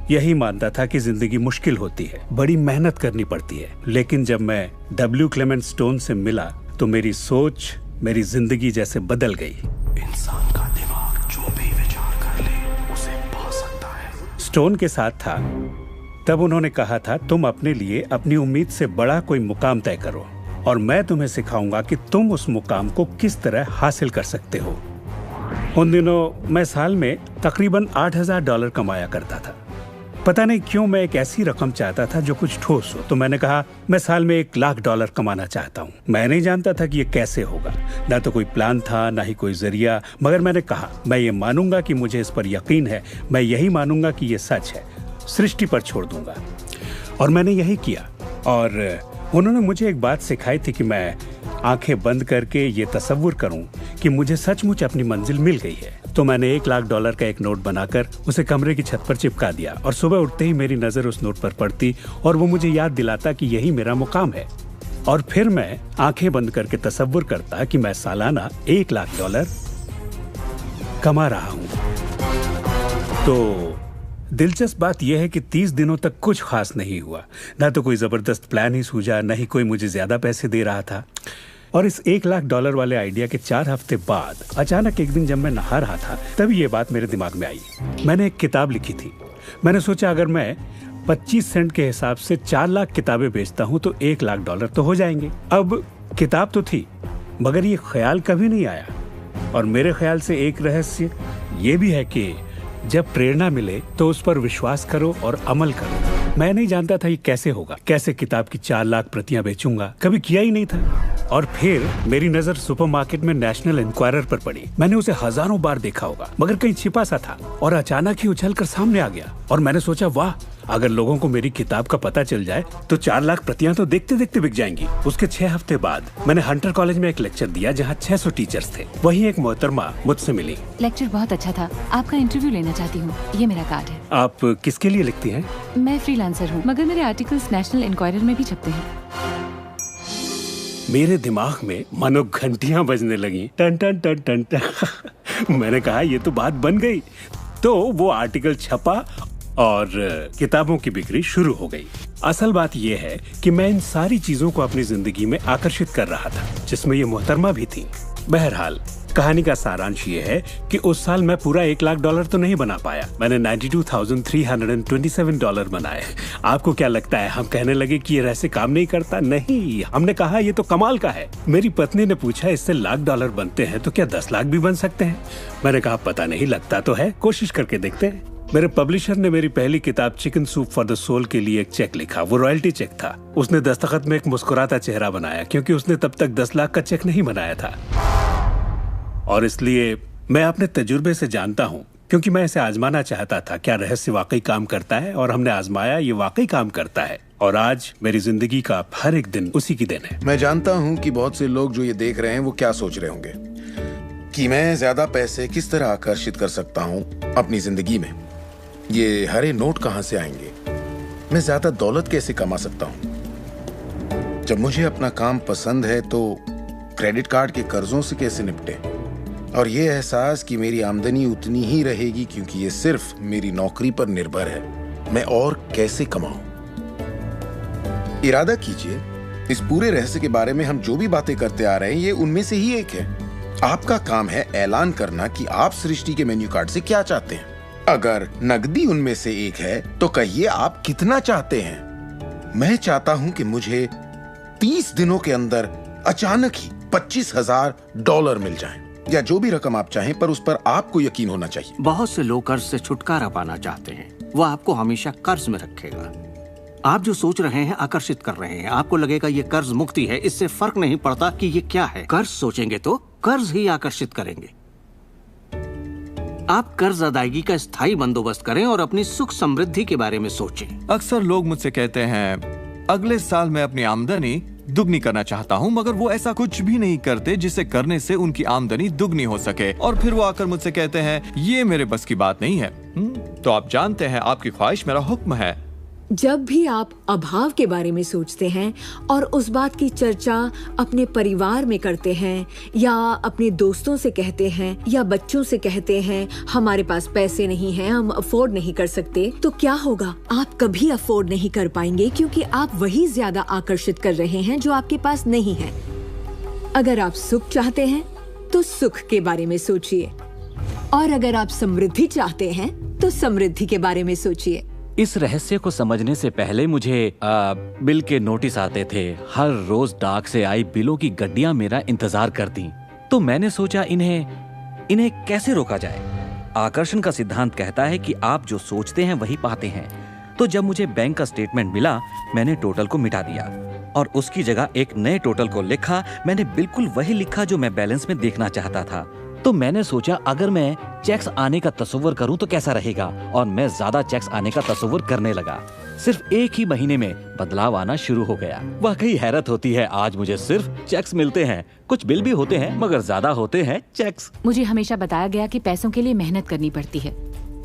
यही मानता था कि जिंदगी मुश्किल होती है, बड़ी मेहनत करनी पड़ती है। लेकिन जब मैं W. क्लेमेंट स्टोन से मिला तो मेरी सोच, मेरी जिंदगी जैसे बदल गई। इंसान का दिमाग जो भी विचार कर ले उसे पा सकता है। स्टोन के साथ था तब उन्होंने कहा था, तुम अपने लिए अपनी उम्मीद से बड़ा कोई मुकाम तय करो और मैं तुम्हें सिखाऊंगा कि तुम उस मुकाम को किस तरह हासिल कर सकते हो। उन दिनों मैं साल में तकरीबन $8,000 कमाया करता था। पता नहीं क्यों मैं एक ऐसी रकम चाहता था जो कुछ ठोस हो। तो मैंने कहा मैं साल में $1,00,000 कमाना चाहता हूँ। मैं नहीं जानता था कि ये कैसे होगा, ना तो कोई प्लान था ना ही कोई जरिया, मगर मैंने कहा मैं ये मानूंगा कि मुझे इस पर यकीन है, मैं यही मानूंगा कि ये सच है, सृष्टि पर छोड़ दूंगा। और मैंने यही किया। और उन्होंने मुझे एक बात सिखाई थी कि मैं आंखें बंद करके ये तसव्वुर करूं कि मुझे सचमुच अपनी मंजिल मिल गई है। तो मैंने $1,00,000 का एक नोट बनाकर उसे कमरे की छत पर चिपका दिया और सुबह उठते ही मेरी नजर उस नोट पर पड़ती और वो मुझे याद दिलाता कि यही मेरा मुकाम है। और फिर मैं आंखें बंद करके तसव्वुर करता कि मैं सालाना $1,00,000 कमा रहा हूं। तो दिलचस्प बात यह है कि 30 दिनों तक कुछ खास नहीं हुआ। ना तो कोई जबरदस्त प्लान ही सूझा, न ही कोई मुझे ज्यादा पैसे दे रहा था। और इस $1,00,000 वाले आइडिया के 4 हफ्ते बाद अचानक एक दिन जब मैं नहा रहा था तभी ये बात मेरे दिमाग में आई। मैंने एक किताब लिखी थी। मैंने सोचा अगर मैं 25 सेंट के हिसाब से 4 लाख किताबें बेचता हूं तो $1,00,000 तो हो जाएंगे। अब किताब तो थी, मगर ये ख्याल कभी नहीं आया और मेरे ख्याल से एक रहस्य ये भी है कि जब प्रेरणा मिले तो उस पर विश्वास करो और अमल करो। मैं नहीं जानता था ये कैसे होगा, कैसे किताब की 4 लाख प्रतियां बेचूंगा, कभी किया ही नहीं था। और फिर मेरी नजर सुपरमार्केट में नेशनल इंक्वायरर पर पड़ी। मैंने उसे हजारों बार देखा होगा, मगर कहीं छिपा सा था और अचानक ही उछल कर सामने आ गया। और मैंने सोचा, वाह, अगर लोगों को मेरी किताब का पता चल जाए तो 4 लाख प्रतियां तो देखते देखते बिक जाएंगी। उसके 6 हफ्ते बाद मैंने हंटर कॉलेज में एक लेक्चर दिया जहाँ 600 टीचर्स थे। वहीं एक मोहतरमा मुझसे मिली। लेक्चर बहुत अच्छा था, आपका इंटरव्यू लेना चाहती हूँ, ये मेरा कार्ड है। आप किसके लिए लिखती हैं? मैं फ्रीलांसर हूँ, मगर मेरे आर्टिकल्स नेशनल इंक्वायरर में भी छपते हैं। मेरे दिमाग में मानो घंटियां बजने लगी, टन टन टन टन टन। मैंने कहा ये तो बात बन गई। तो वो आर्टिकल छपा और किताबों की बिक्री शुरू हो गई। असल बात यह है कि मैं इन सारी चीजों को अपनी जिंदगी में आकर्षित कर रहा था, जिसमें ये मोहतरमा भी थी। बहरहाल कहानी का सारांश ये है कि उस साल मैं पूरा $1 लाख तो नहीं बना पाया। मैंने $92,327 बनाए। आपको क्या लगता है हम कहने लगे कि ये रहस्य काम नहीं करता? नहीं, हमने कहा ये तो कमाल का है। मेरी पत्नी ने पूछा, इससे $1,00,000 बनते हैं तो क्या 10 लाख भी बन सकते हैं? मैंने कहा पता नहीं, लगता तो है, कोशिश करके देखते हैं। मेरे पब्लिशर ने मेरी पहली किताब chicken soup for the soul के लिए एक चेक लिखा। वो रॉयल्टी चेक था। उसने दस्तखत में एक मुस्कुराता चेहरा बनाया, क्योंकि उसने तब तक 10 लाख का चेक नहीं बनाया था। और इसलिए मैं अपने तजुर्बे से जानता हूँ, क्योंकि मैं इसे आजमाना चाहता था, क्या रहस्य वाकई काम करता है। और हमने आजमाया, ये वाकई काम करता है। और आज मेरी जिंदगी का हर एक दिन उसी की दिन है। मैं जानता हूँ कि बहुत से लोग जो ये देख रहे हैं वो क्या सोच रहे होंगे कि मैं ज्यादा पैसे किस तरह आकर्षित कर सकता हूँ अपनी जिंदगी में। ये हरे नोट कहाँ से आएंगे? मैं ज्यादा दौलत कैसे कमा सकता हूँ? जब मुझे अपना काम पसंद है तो क्रेडिट कार्ड के कर्जों से कैसे निपटे? और ये एहसास कि मेरी आमदनी उतनी ही रहेगी क्योंकि ये सिर्फ मेरी नौकरी पर निर्भर है, मैं और कैसे कमाऊं? इरादा कीजिए, इस पूरे रहस्य के बारे में हम जो भी बातें करते आ रहे हैं ये उनमें से ही एक है। आपका काम है ऐलान करना कि आप सृष्टि के मेन्यू कार्ड से क्या चाहते हैं। अगर नकदी उनमें से एक है तो कहिए आप कितना चाहते हैं। मैं चाहता हूं कि मुझे 30 दिनों के अंदर अचानक ही $25,000 मिल जाएं, या जो भी रकम आप चाहें, पर उस पर आपको यकीन होना चाहिए। बहुत से लोग कर्ज से छुटकारा पाना चाहते हैं, वो आपको हमेशा कर्ज में रखेगा। आप जो सोच रहे हैं आकर्षित कर रहे हैं। आपको लगेगा ये कर्ज मुक्ति है, इससे फर्क नहीं पड़ता कि ये क्या है। कर्ज सोचेंगे तो कर्ज ही आकर्षित करेंगे। आप कर्ज अदायगी का स्थायी बंदोबस्त करें और अपनी सुख समृद्धि के बारे में सोचें। अक्सर लोग मुझसे कहते हैं, अगले साल मैं अपनी आमदनी दुगनी करना चाहता हूँ, मगर वो ऐसा कुछ भी नहीं करते जिसे करने से उनकी आमदनी दुगनी हो सके। और फिर वो आकर मुझसे कहते हैं, ये मेरे बस की बात नहीं है। तो आप जानते हैं, आपकी ख्वाहिश मेरा हुक्म है। जब भी आप अभाव के बारे में सोचते हैं और उस बात की चर्चा अपने परिवार में करते हैं, या अपने दोस्तों से कहते हैं, या बच्चों से कहते हैं हमारे पास पैसे नहीं हैं, हम अफोर्ड नहीं कर सकते, तो क्या होगा? आप कभी अफोर्ड नहीं कर पाएंगे, क्योंकि आप वही ज्यादा आकर्षित कर रहे हैं जो आपके पास नहीं है। अगर आप सुख चाहते हैं तो सुख के बारे में सोचिए, और अगर आप समृद्धि चाहते हैं तो समृद्धि के बारे में सोचिए। इस रहस्य को समझने से पहले मुझे बिल के नोटिस आते थे। हर रोज डाक से आई बिलों की गड्डियां मेरा इंतजार करती। तो मैंने सोचा इन्हें कैसे रोका जाए। आकर्षण का सिद्धांत कहता है कि आप जो सोचते हैं वही पाते हैं। तो जब मुझे बैंक का स्टेटमेंट मिला, मैंने टोटल को मिटा दिया और उसकी जगह एक नए टोटल को लिखा। मैंने बिल्कुल वही लिखा जो मैं बैलेंस में देखना चाहता था। तो मैंने सोचा, अगर मैं चेक्स आने का तस्वीर करूं तो कैसा रहेगा, और मैं ज्यादा चेक्स आने का तस्वीर करने लगा। सिर्फ एक ही महीने में बदलाव आना शुरू हो गया। वाकई हैरत होती है, आज मुझे सिर्फ चेक्स मिलते हैं। कुछ बिल भी होते हैं, मगर ज्यादा होते हैं चेक्स। मुझे हमेशा बताया गया कि पैसों के लिए मेहनत करनी पड़ती है,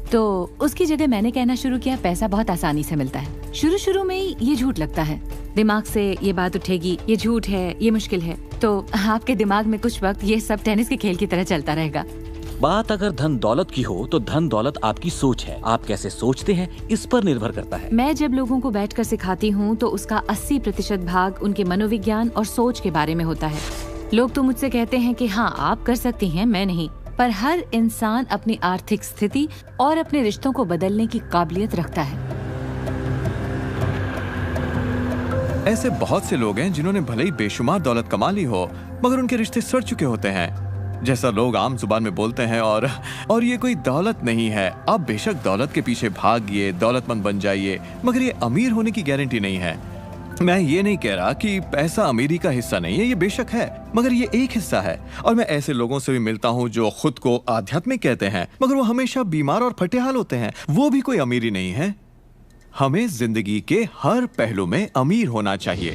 तो उसकी जगह मैंने कहना शुरू किया, पैसा बहुत आसानी से मिलता है। शुरू में ये झूठ लगता है, दिमाग से ये बात उठेगी, ये झूठ है, ये मुश्किल है। तो आपके दिमाग में कुछ वक्त ये सब टेनिस के खेल की तरह चलता रहेगा। बात अगर धन दौलत की हो तो धन दौलत आपकी सोच है। आप कैसे सोचते हैं इस पर निर्भर करता है। मैं जब लोगों को बैठकर सिखाती हूँ तो उसका 80% भाग उनके मनोविज्ञान और सोच के बारे में होता है। लोग तो मुझसे कहते हैं कि हाँ आप कर सकती हैं, मैं नहीं। पर हर इंसान अपनी आर्थिक स्थिति और अपने रिश्तों को बदलने की काबिलियत रखता है। ऐसे बहुत से लोग हैं जिन्होंने भले ही बेशुमार दौलत कमा ली हो, मगर उनके रिश्ते सड़ चुके होते हैं। जैसा लोग आम जुबान में बोलते हैं, और ये कोई दौलत नहीं है। आप बेशक दौलत के पीछे भागिए, दौलतमंद बन जाइए, मगर ये अमीर होने की गारंटी नहीं है। मैं ये नहीं कह रहा कि पैसा अमीरी का हिस्सा नहीं है, ये बेशक है, मगर ये एक हिस्सा है। और मैं ऐसे लोगों से भी मिलता हूँ जो खुद को आध्यात्मिक कहते हैं, मगर वो हमेशा बीमार और फटेहाल होते हैं। वो भी कोई अमीरी नहीं है। हमें जिंदगी के हर पहलू में अमीर होना चाहिए।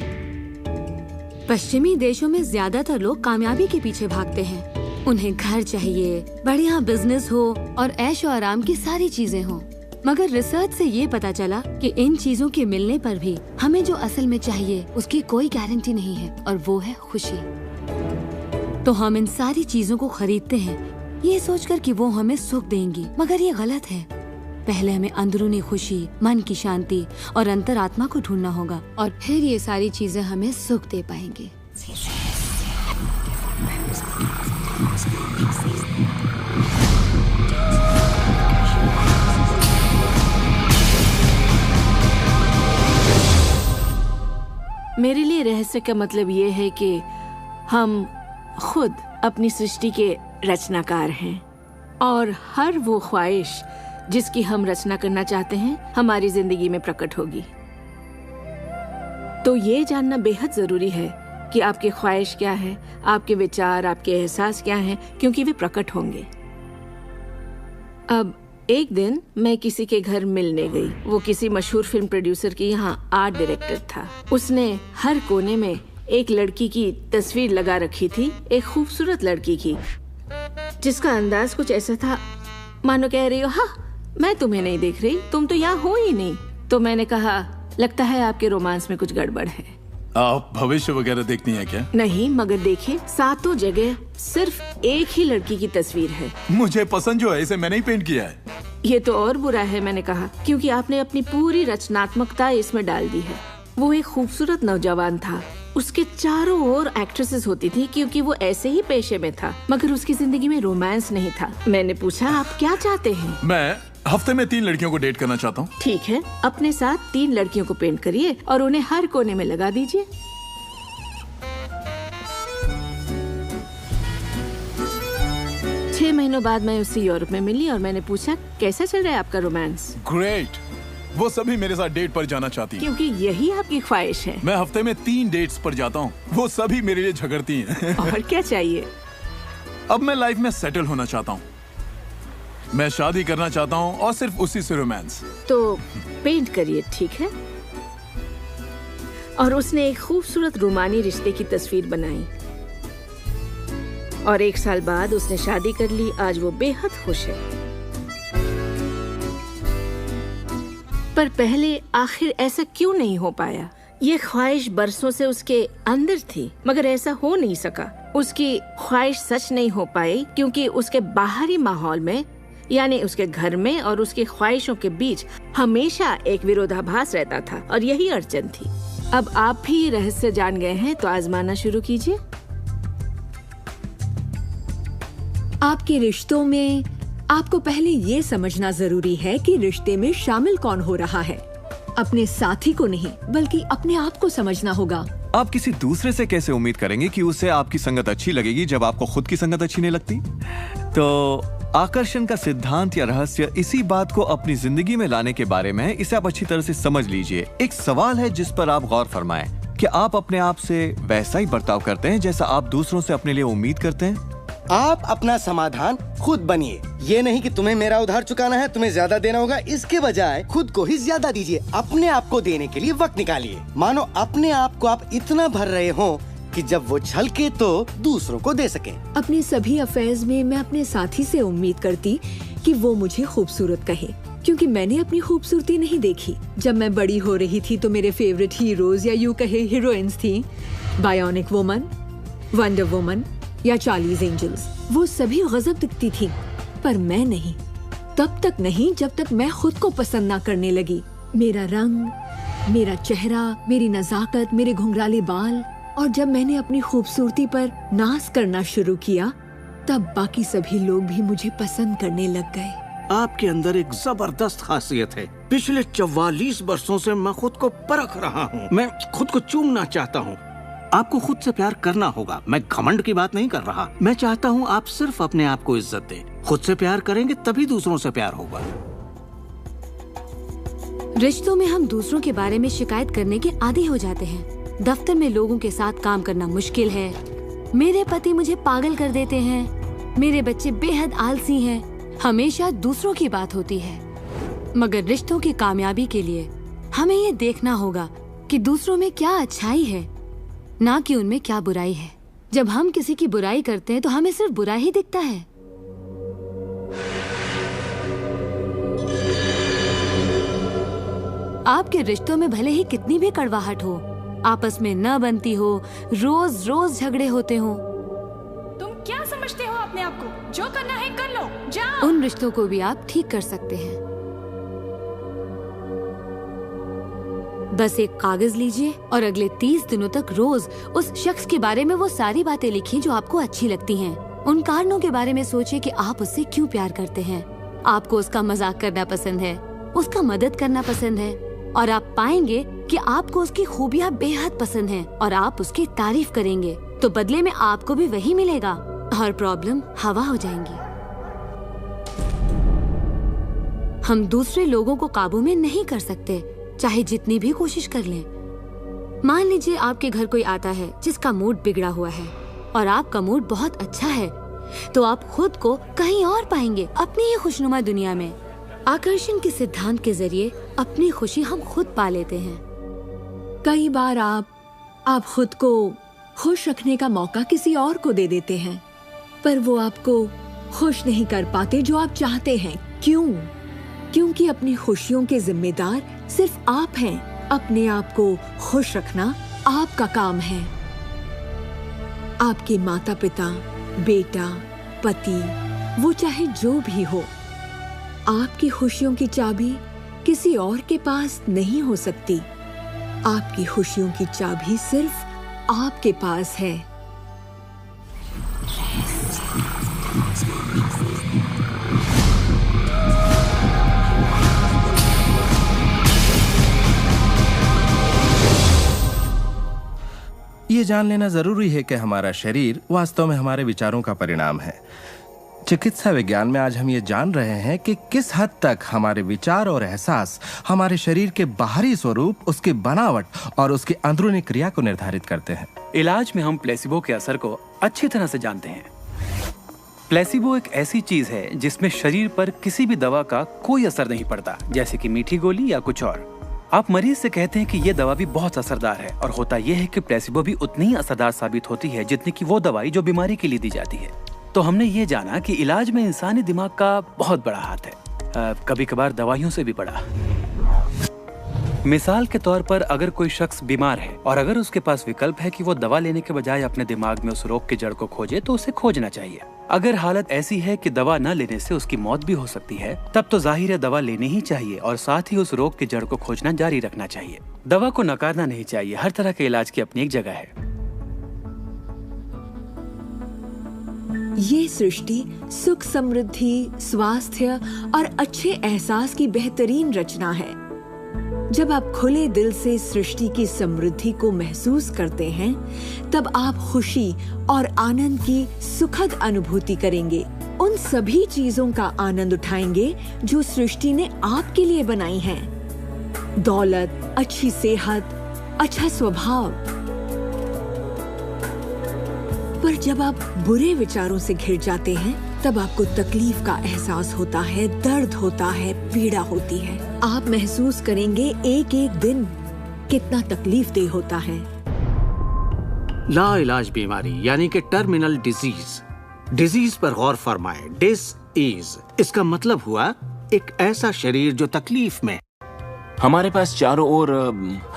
पश्चिमी देशों में ज्यादातर लोग कामयाबी के पीछे भागते हैं। उन्हें घर चाहिए, बढ़िया बिजनेस हो और ऐशो आराम की सारी चीजें हो। मगर रिसर्च से ये पता चला कि इन चीजों के मिलने पर भी हमें जो असल में चाहिए उसकी कोई गारंटी नहीं है, और वो है खुशी। तो हम इन सारी चीजों को खरीदते हैं ये सोचकर कि वो हमें सुख देंगी, मगर ये गलत है। पहले हमें अंदरूनी खुशी, मन की शांति और अंतरात्मा को ढूंढना होगा, और फिर ये सारी चीजें हमें सुख दे पाएंगी। मेरे लिए रहस्य का मतलब ये है कि हम खुद अपनी सृष्टि के रचनाकार हैं, और हर वो ख्वाहिश जिसकी हम रचना करना चाहते हैं हमारी जिंदगी में प्रकट होगी। तो ये जानना बेहद जरूरी है कि आपकी ख्वाहिश क्या है, आपके विचार, आपके एहसास क्या हैं, क्योंकि वे प्रकट होंगे। अब एक दिन मैं किसी के घर मिलने गई। वो किसी मशहूर फिल्म प्रोड्यूसर के यहाँ आर्ट डायरेक्टर था। उसने हर कोने में एक लड़की की तस्वीर लगा रखी थी, एक खूबसूरत लड़की की, जिसका अंदाज कुछ ऐसा था मानो कह रही हो, हाँ मैं तुम्हें नहीं देख रही, तुम तो यहाँ हो ही नहीं। तो मैंने कहा, लगता है आपके रोमांस में कुछ गड़बड़ है। आप भविष्य वगैरह देखती हैं क्या? नहीं, मगर देखिए सातों जगह सिर्फ एक ही लड़की की तस्वीर है। मुझे पसंद जो है इसे मैंने ही पेंट किया है। ये तो और बुरा है, मैंने कहा, क्योंकि आपने अपनी पूरी रचनात्मकता इसमें डाल दी है। वो एक खूबसूरत नौजवान था, उसके चारों ओर एक्ट्रेसेस होती थी क्योंकि वो ऐसे ही पेशे में था, मगर उसकी जिंदगी में रोमांस नहीं था। मैंने पूछा, आप क्या चाहते हैं? मैं हफ्ते में 3 लड़कियों को डेट करना चाहता हूँ। ठीक है, अपने साथ 3 लड़कियों को पेंट करिए और उन्हें हर कोने में लगा दीजिए। छह महीनों बाद मैं उससे यूरोप में मिली और मैंने पूछा, कैसा चल रहा है आपका रोमांस? ग्रेट। वो सभी मेरे साथ डेट पर जाना चाहती हैं। क्योंकि यही आपकी ख्वाहिश है। मैं हफ्ते में 3 डेट्स पर जाता हूँ, वो सभी मेरे लिए झगड़ती हैं। और क्या चाहिए? अब मैं लाइफ में सेटल होना चाहता हूँ, मैं शादी करना चाहता हूँ और सिर्फ उसी से रोमांस। तो पेंट करिए, ठीक है? और उसने एक खूबसूरत रोमानी रिश्ते की तस्वीर बनाई और 1 साल बाद उसने शादी कर ली। आज वो बेहद खुश है। पर पहले आखिर ऐसा क्यों नहीं हो पाया? ये ख्वाहिश बरसों से उसके अंदर थी, मगर ऐसा हो नहीं सका। उसकी ख्वाहिश सच नहीं हो पाई क्योंकि उसके बाहरी माहौल में, यानी उसके घर में और उसकी ख्वाहिशों के बीच हमेशा एक विरोधाभास रहता था, और यही अड़चन थी। अब आप भी रहस्य जान गए हैं, तो आजमाना शुरू कीजिए। आपके रिश्तों में आपको पहले ये समझना जरूरी है कि रिश्ते में शामिल कौन हो रहा है। अपने साथी को नहीं, बल्कि अपने आप को समझना होगा। आप किसी दूसरे से कैसे उम्मीद करेंगे कि उसे आपकी संगत अच्छी लगेगी जब आपको खुद की संगत अच्छी नहीं लगती? तो आकर्षण का सिद्धांत या रहस्य इसी बात को अपनी जिंदगी में लाने के बारे में है। इसे आप अच्छी तरह से समझ लीजिए। एक सवाल है जिस पर आप गौर फरमाएं कि आप अपने आप से वैसा ही बर्ताव करते हैं जैसा आप दूसरों से अपने लिए उम्मीद करते हैं। आप अपना समाधान खुद बनिए। ये नहीं कि तुम्हें मेरा उधार चुकाना है, तुम्हें ज्यादा देना होगा। इसके बजाय खुद को ही ज्यादा दीजिए। अपने आप को देने के लिए वक्त निकालिए। मानो अपने आप को आप इतना भर रहे हो कि जब वो छलके तो दूसरों को दे सके। अपने सभी अफेयर्स में मैं अपने साथी से उम्मीद करती कि वो मुझे खूबसूरत कहे, क्योंकि मैंने अपनी खूबसूरती नहीं देखी। जब मैं बड़ी हो रही थी तो मेरे फेवरेट हीरोज या यूं कहे हीरोइंस थी, बायोनिक वुमन, वंडर वुमन या चार्लीज एंजल्स। वो सभी गजब दिखती थी, पर मैं नहीं। तब तक नहीं जब तक मैं खुद को पसंद ना करने लगी। मेरा रंग, मेरा चेहरा, मेरी नजाकत, मेरे घुंघराले बाल। और जब मैंने अपनी खूबसूरती पर नाज करना शुरू किया, तब बाकी सभी लोग भी मुझे पसंद करने लग गए। आपके अंदर एक जबरदस्त खासियत है। पिछले 44 वर्षों से मैं खुद को परख रहा हूँ। मैं खुद को चूमना चाहता हूँ। आपको खुद से प्यार करना होगा। मैं घमंड की बात नहीं कर रहा। मैं चाहता हूँ आप सिर्फ अपने आप को इज्जत दें। खुद से प्यार करेंगे तभी दूसरों से प्यार होगा। रिश्तों में हम दूसरों के बारे में शिकायत करने के आदी हो जाते हैं। दफ्तर में लोगों के साथ काम करना मुश्किल है। मेरे पति मुझे पागल कर देते हैं। मेरे बच्चे बेहद आलसी हैं। हमेशा दूसरों की बात होती है। मगर रिश्तों की कामयाबी के लिए हमें ये देखना होगा कि दूसरों में क्या अच्छाई है, ना कि उनमें क्या बुराई है। जब हम किसी की बुराई करते हैं तो हमें सिर्फ बुरा ही दिखता है। आपके रिश्तों में भले ही कितनी भी कड़वाहट हो, आपस में न बनती हो, रोज रोज झगड़े होते हो, तुम क्या समझते हो अपने आप को? जो करना है कर लो, जाओ। उन रिश्तों को भी आप ठीक कर सकते हैं। बस एक कागज लीजिए और अगले 30 दिनों तक रोज उस शख्स के बारे में वो सारी बातें लिखिए जो आपको अच्छी लगती हैं। उन कारणों के बारे में सोचिए कि आप उससे क्यों प्यार करते हैं। आपको उसका मजाक करना पसंद है, उसका मदद करना पसंद है, और आप पाएंगे कि आपको उसकी खूबियाँ बेहद पसंद हैं और आप उसकी तारीफ करेंगे तो बदले में आपको भी वही मिलेगा और प्रॉब्लम हवा हो जाएंगी। हम दूसरे लोगों को काबू में नहीं कर सकते, चाहे जितनी भी कोशिश कर लें। मान लीजिए आपके घर कोई आता है जिसका मूड बिगड़ा हुआ है और आपका मूड बहुत अच्छा है, तो आप खुद को कहीं और पाएंगे, अपनी ही खुशनुमा दुनिया में। आकर्षण के सिद्धांत के जरिए अपनी खुशी हम खुद पा लेते हैं। कई बार आप खुद को खुश रखने का मौका किसी और को दे देते हैं, पर वो आपको खुश नहीं कर पाते जो आप चाहते हैं। क्यों? क्योंकि अपनी खुशियों के जिम्मेदार सिर्फ आप हैं। अपने आप को खुश रखना आपका काम है। आपके माता पिता, बेटा, पति, वो चाहे जो भी हो, आपकी खुशियों की चाबी किसी और के पास नहीं हो सकती। आपकी खुशियों की चाबी सिर्फ आपके पास है। ये जान लेना जरूरी है कि हमारा शरीर वास्तव में हमारे विचारों का परिणाम है। चिकित्सा विज्ञान में आज हम ये जान रहे हैं कि किस हद तक हमारे विचार और एहसास हमारे शरीर के बाहरी स्वरूप, उसकी बनावट और उसकी अंदरूनी क्रिया को निर्धारित करते हैं। इलाज में हम प्लेसिबो के असर को अच्छी तरह से जानते हैं। प्लेसिबो एक ऐसी चीज है जिसमें शरीर पर किसी भी दवा का कोई असर नहीं पड़ता, जैसे कि मीठी गोली या कुछ और। आप मरीज से कहते हैं कि ये दवा भी बहुत असरदार है, और होता यह है कि प्लेसिबो भी उतनी ही असरदार साबित होती है जितनी कि वो दवाई जो बीमारी के लिए दी जाती है। तो हमने ये जाना कि इलाज में इंसानी दिमाग का बहुत बड़ा हाथ है, कभी कभार दवाइयों से भी बड़ा। मिसाल के तौर पर अगर कोई शख्स बीमार है और अगर उसके पास विकल्प है कि वो दवा लेने के बजाय अपने दिमाग में उस रोग की जड़ को खोजे, तो उसे खोजना चाहिए। अगर हालत ऐसी है कि दवा न लेने से उसकी मौत भी हो सकती है, तब तो जाहिर है दवा लेनी ही चाहिए और साथ ही उस रोग की जड़ को खोजना जारी रखना चाहिए। दवा को नकारना नहीं चाहिए। हर तरह के इलाज की अपनी एक जगह है। ये सृष्टि सुख, समृद्धि, स्वास्थ्य और अच्छे एहसास की बेहतरीन रचना है। जब आप खुले दिल से सृष्टि की समृद्धि को महसूस करते हैं, तब आप खुशी और आनंद की सुखद अनुभूति करेंगे। उन सभी चीजों का आनंद उठाएंगे जो सृष्टि ने आपके लिए बनाई हैं। दौलत, अच्छी सेहत, अच्छा स्वभाव। पर जब आप बुरे विचारों से घिर जाते हैं, तब आपको तकलीफ का एहसास होता है, दर्द होता है, पीड़ा होती है। आप महसूस करेंगे एक एक दिन कितना तकलीफदेह होता है। लाइलाज बीमारी यानी कि टर्मिनल डिजीज पर गौर फरमाएं। डिस इसका मतलब हुआ एक ऐसा शरीर जो तकलीफ में। हमारे पास चारों ओर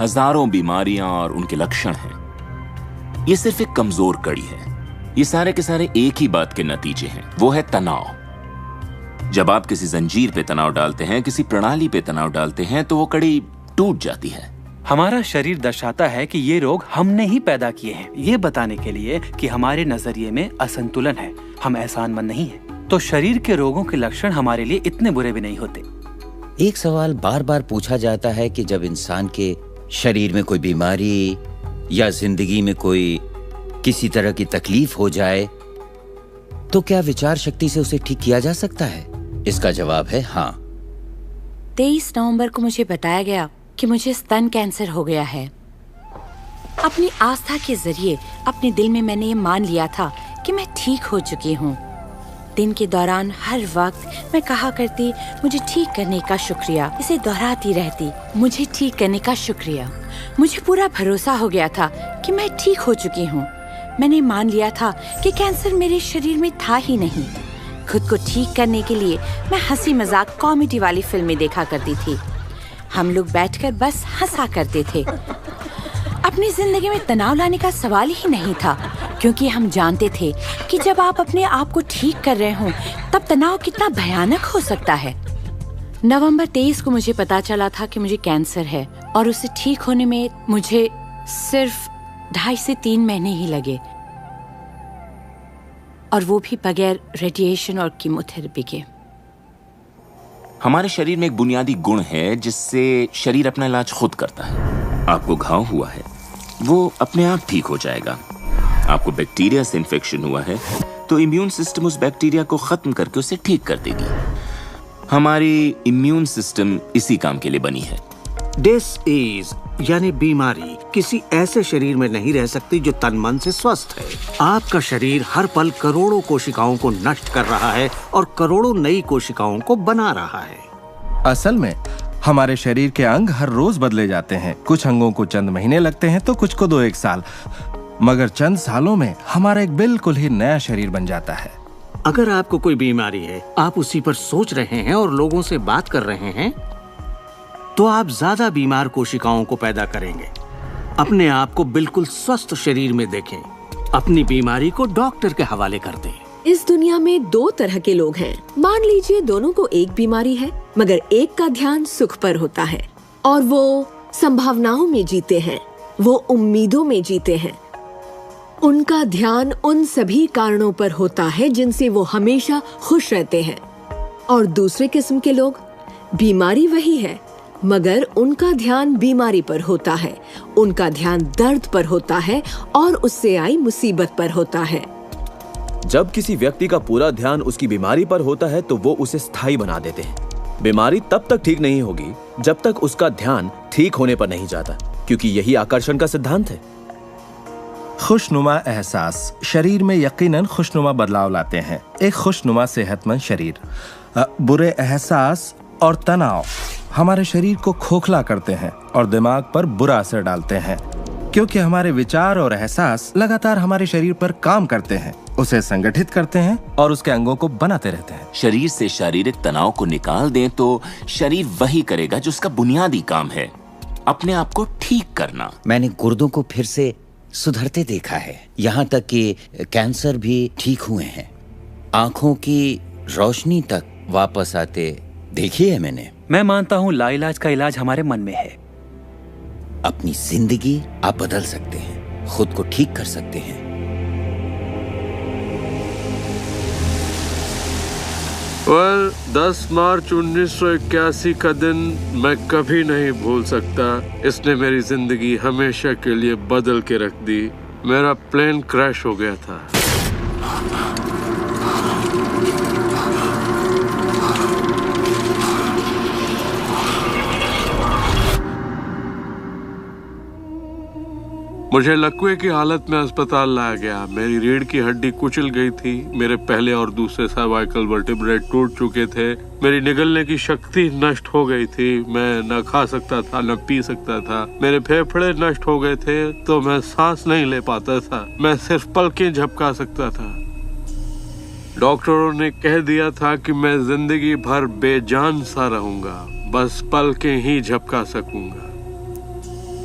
हजारों बीमारियां और उनके लक्षण हैं। ये सिर्फ एक कमजोर कड़ी है। ये सारे के सारे एक ही बात के नतीजे हैं, वो है तनाव। जब आप किसी जंजीर पे तनाव डालते हैं, किसी प्रणाली पे तनाव डालते हैं, तो वो कड़ी टूट जाती है। हमारा शरीर दर्शाता है कि ये रोग हमने ही पैदा किए हैं, ये बताने के लिए कि हमारे नजरिए में असंतुलन है, हम एहसानमंद नहीं हैं। तो शरीर के रोगों के लक्षण हमारे लिए इतने बुरे भी नहीं होते। एक सवाल बार बार पूछा जाता है कि जब इंसान के शरीर में कोई बीमारी, या जिंदगी में कोई किसी तरह की तकलीफ हो जाए तो क्या विचार शक्ति से उसे ठीक किया जा सकता है? इसका जवाब है हाँ। 23 नवंबर को मुझे बताया गया कि मुझे स्तन कैंसर हो गया है। अपनी आस्था के जरिए अपने दिल में मैंने ये मान लिया था कि मैं ठीक हो चुकी हूँ। दिन के दौरान हर वक्त मैं कहा करती, मुझे ठीक करने का शुक्रिया। इसे दोहराती रहती, मुझे ठीक करने का शुक्रिया। मुझे पूरा भरोसा हो गया था कि मैं ठीक हो चुकी हूँ। मैंने मान लिया था कि कैंसर मेरे शरीर में था ही नहीं। खुद को ठीक करने के लिए मैं हंसी मजाक कॉमेडी वाली फिल्में देखा करती थी। हम लोग बैठकर बस हंसा करते थे। अपनी जिंदगी में तनाव लाने का सवाल ही नहीं था, क्योंकि हम जानते थे कि जब आप अपने आप को ठीक कर रहे हो तब तनाव कितना भयानक हो सकता है। नवंबर 23 को मुझे पता चला था कि मुझे कैंसर है और उसे ठीक होने में मुझे सिर्फ 2.5 से 3 महीने ही लगे, और वो भी बगैर रेडिएशन और कीमोथेरेपी के। हमारे शरीर में एक बुनियादी गुण है जिससे शरीर अपना इलाज खुद करता है। आपको घाव हुआ है, वो अपने आप ठीक हो जाएगा। आपको बैक्टीरिया से इन्फेक्शन हुआ है तो इम्यून सिस्टम उस बैक्टीरिया को खत्म करके उसे ठीक कर देगी। हमारी इम्यून सिस्टम इसी काम के लिए बनी है। डिसीज यानी बीमारी किसी ऐसे शरीर में नहीं रह सकती जो तन मन से स्वस्थ है। आपका शरीर हर पल करोड़ों कोशिकाओं को नष्ट कर रहा है और करोड़ों नई कोशिकाओं को बना रहा है। असल में हमारे शरीर के अंग हर रोज बदले जाते हैं। कुछ अंगों को चंद महीने लगते हैं तो कुछ को 2-1 साल, मगर चंद सालों में हमारा एक बिल्कुल ही नया शरीर बन जाता है। अगर आपको कोई बीमारी है, आप उसी पर सोच रहे हैं और लोगों से बात कर रहे हैं, तो आप ज्यादा बीमार कोशिकाओं को पैदा करेंगे। अपने आप को बिल्कुल स्वस्थ शरीर में देखें। अपनी बीमारी को डॉक्टर के हवाले कर दें। इस दुनिया में 2 तरह के लोग हैं। मान लीजिए दोनों को एक बीमारी है, मगर एक का ध्यान सुख पर होता है और वो संभावनाओं में जीते हैं, वो उम्मीदों में जीते हैं। उनका ध्यान उन सभी कारणों पर होता है जिनसे वो हमेशा खुश रहते हैं। और दूसरे किस्म के लोग, बीमारी वही है मगर उनका ध्यान बीमारी पर होता है, उनका ध्यान दर्द पर होता है और उससे आई मुसीबत पर होता है। जब किसी व्यक्ति का पूरा ध्यान उसकी बीमारी पर होता है तो वो उसे स्थायी बना देते हैं। बीमारी तब तक ठीक नहीं होगी जब तक उसका ध्यान ठीक होने पर नहीं जाता, क्योंकि यही आकर्षण का सिद्धांत है। खुशनुमा एहसास शरीर में यकीनन खुशनुमा बदलाव लाते हैं। एक खुशनुमा सेहतमंद शरीर। बुरे एहसास और तनाव हमारे शरीर को खोखला करते हैं और दिमाग पर बुरा असर डालते हैं, क्योंकि हमारे विचार और एहसास लगातार हमारे शरीर पर काम करते हैं, उसे संगठित करते हैं और उसके अंगों को बनाते रहते हैं। शरीर से शारीरिक तनाव को निकाल दें तो शरीर वही करेगा जो उसका बुनियादी काम है, अपने आप को ठीक करना। मैंने गुर्दों को फिर से सुधरते देखा है, यहाँ तक कि कैंसर भी ठीक हुए हैं। आंखों की रोशनी तक वापस आते देखी है मैंने। मैं मानता हूँ लाइलाज का इलाज हमारे मन में है। अपनी जिंदगी आप बदल सकते हैं, खुद को ठीक कर सकते हैं। well, 10 मार्च 1981 का दिन मैं कभी नहीं भूल सकता। इसने मेरी जिंदगी हमेशा के लिए बदल के रख दी। मेरा प्लेन क्रैश हो गया था। मुझे लकवे की हालत में अस्पताल लाया गया। मेरी रीढ़ की हड्डी कुचल गई थी। मेरे पहले और दूसरे सर्वाइकल वर्टिब्रे टूट चुके थे। मेरी निगलने की शक्ति नष्ट हो गई थी। मैं न खा सकता था न पी सकता था। मेरे फेफड़े नष्ट हो गए थे तो मैं सांस नहीं ले पाता था। मैं सिर्फ पलकें झपका सकता था। डॉक्टरों ने कह दिया था कि मैं जिंदगी भर बेजान सा रहूंगा, बस पलकें ही झपका सकूंगा।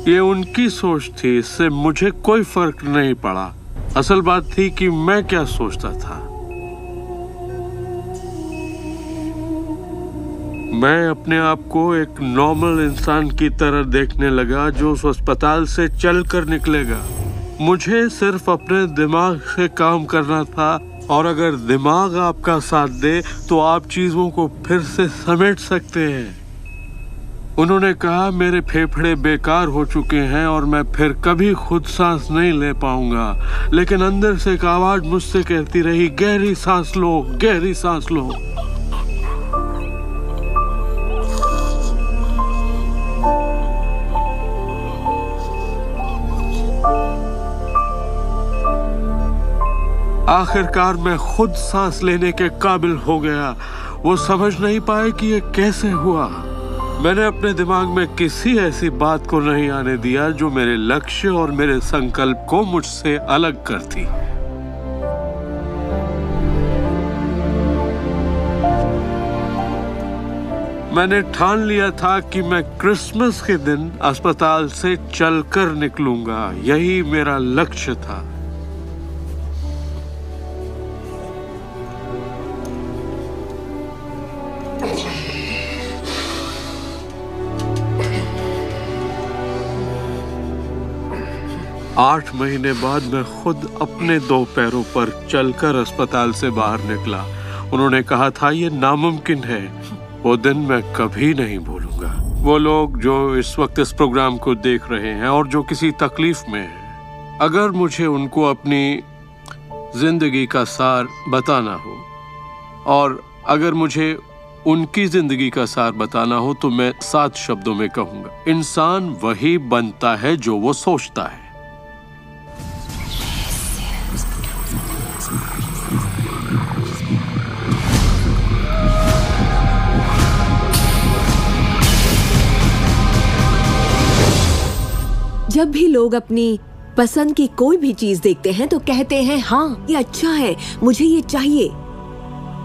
ये उनकी सोच थी, इससे मुझे कोई फर्क नहीं पड़ा। असल बात थी कि मैं क्या सोचता था। मैं अपने आप को एक नॉर्मल इंसान की तरह देखने लगा जो उस अस्पताल से चलकर निकलेगा। मुझे सिर्फ अपने दिमाग से काम करना था, और अगर दिमाग आपका साथ दे तो आप चीजों को फिर से समेट सकते हैं। उन्होंने कहा मेरे फेफड़े बेकार हो चुके हैं और मैं फिर कभी खुद सांस नहीं ले पाऊंगा। लेकिन अंदर से एक आवाज मुझसे कहती रही, गहरी सांस लो, गहरी सांस लो। आखिरकार मैं खुद सांस लेने के काबिल हो गया। वो समझ नहीं पाए कि ये कैसे हुआ। मैंने अपने दिमाग में किसी ऐसी बात को नहीं आने दिया जो मेरे लक्ष्य और मेरे संकल्प को मुझसे अलग करती। मैंने ठान लिया था कि मैं क्रिसमस के दिन अस्पताल से चलकर निकलूंगा। यही मेरा लक्ष्य था। आठ महीने बाद मैं खुद अपने 2 पैरों पर चलकर अस्पताल से बाहर निकला। उन्होंने कहा था ये नामुमकिन है। वो दिन मैं कभी नहीं भूलूंगा। वो लोग जो इस वक्त इस प्रोग्राम को देख रहे हैं और जो किसी तकलीफ में हैं, अगर मुझे उनको अपनी जिंदगी का सार बताना हो और अगर मुझे उनकी जिंदगी का सार बताना हो तो मैं 7 शब्दों में कहूंगा, इंसान वही बनता है जो वो सोचता है। जब भी लोग अपनी पसंद की कोई भी चीज देखते हैं तो कहते हैं हाँ ये अच्छा है, मुझे ये चाहिए।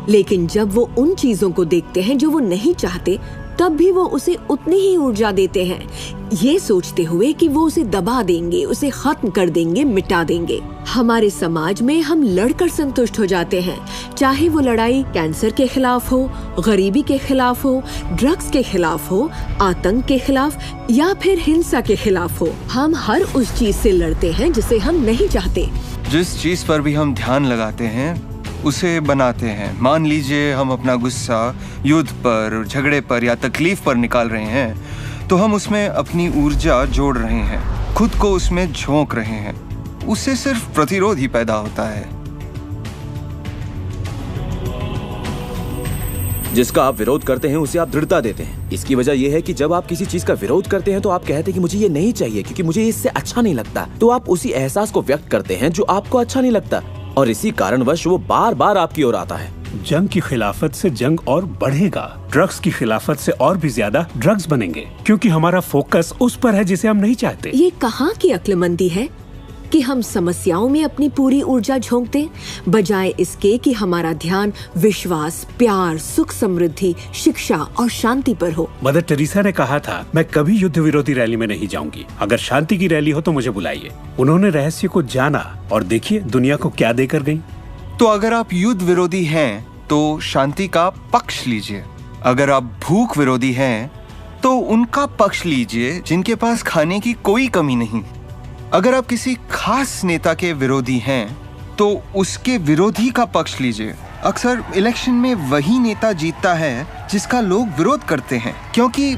लेकिन जब वो उन चीजों को देखते हैं जो वो नहीं चाहते, तब भी वो उसे उतनी ही ऊर्जा देते हैं, ये सोचते हुए कि वो उसे दबा देंगे, उसे खत्म कर देंगे, मिटा देंगे। हमारे समाज में हम लड़कर संतुष्ट हो जाते हैं, चाहे वो लड़ाई कैंसर के खिलाफ हो, गरीबी के खिलाफ हो, ड्रग्स के खिलाफ हो, आतंक के खिलाफ या फिर हिंसा के खिलाफ हो। हम हर उस चीज से लड़ते हैं जिसे हम नहीं चाहते। जिस चीज पर भी हम ध्यान लगाते हैं उसे बनाते हैं। मान लीजिए हम अपना गुस्सा युद्ध पर, झगड़े पर या तकलीफ पर निकाल रहे हैं, तो हम उसमें अपनी ऊर्जा जोड़ रहे हैं, खुद को उसमें झोंक रहे हैं। उससे सिर्फ प्रतिरोध ही पैदा होता है। जिसका आप विरोध करते हैं उसे आप दृढ़ता देते हैं। इसकी वजह यह है कि जब आप किसी चीज का विरोध करते हैं तो आप कहते हैं कि मुझे ये नहीं चाहिए क्योंकि मुझे इससे अच्छा नहीं लगता। तो आप उसी एहसास को व्यक्त करते हैं जो आपको अच्छा नहीं लगता और इसी कारणवश वो बार बार आपकी ओर आता है। जंग की खिलाफत से जंग और बढ़ेगा, ड्रग्स की खिलाफत से और भी ज्यादा ड्रग्स बनेंगे, क्योंकि हमारा फोकस उस पर है जिसे हम नहीं चाहते। ये कहाँ की अक्लमंदी है कि हम समस्याओं में अपनी पूरी ऊर्जा झोंक दें, बजाय इसके कि हमारा ध्यान विश्वास, प्यार, सुख, समृद्धि, शिक्षा और शांति पर हो। मदर टेरेसा ने कहा था, मैं कभी युद्ध विरोधी रैली में नहीं जाऊंगी। अगर शांति की रैली हो तो मुझे बुलाइए। उन्होंने रहस्य को जाना और देखिए दुनिया को क्या देकर गई। तो अगर आप युद्ध विरोधी हैं तो शांति का पक्ष लीजिए। अगर आप भूख विरोधी हैं तो उनका पक्ष लीजिए जिनके पास खाने की कोई कमी नहीं। अगर आप किसी खास नेता के विरोधी हैं तो उसके विरोधी का पक्ष लीजिए। अक्सर इलेक्शन में वही नेता जीतता है जिसका लोग विरोध करते हैं, क्योंकि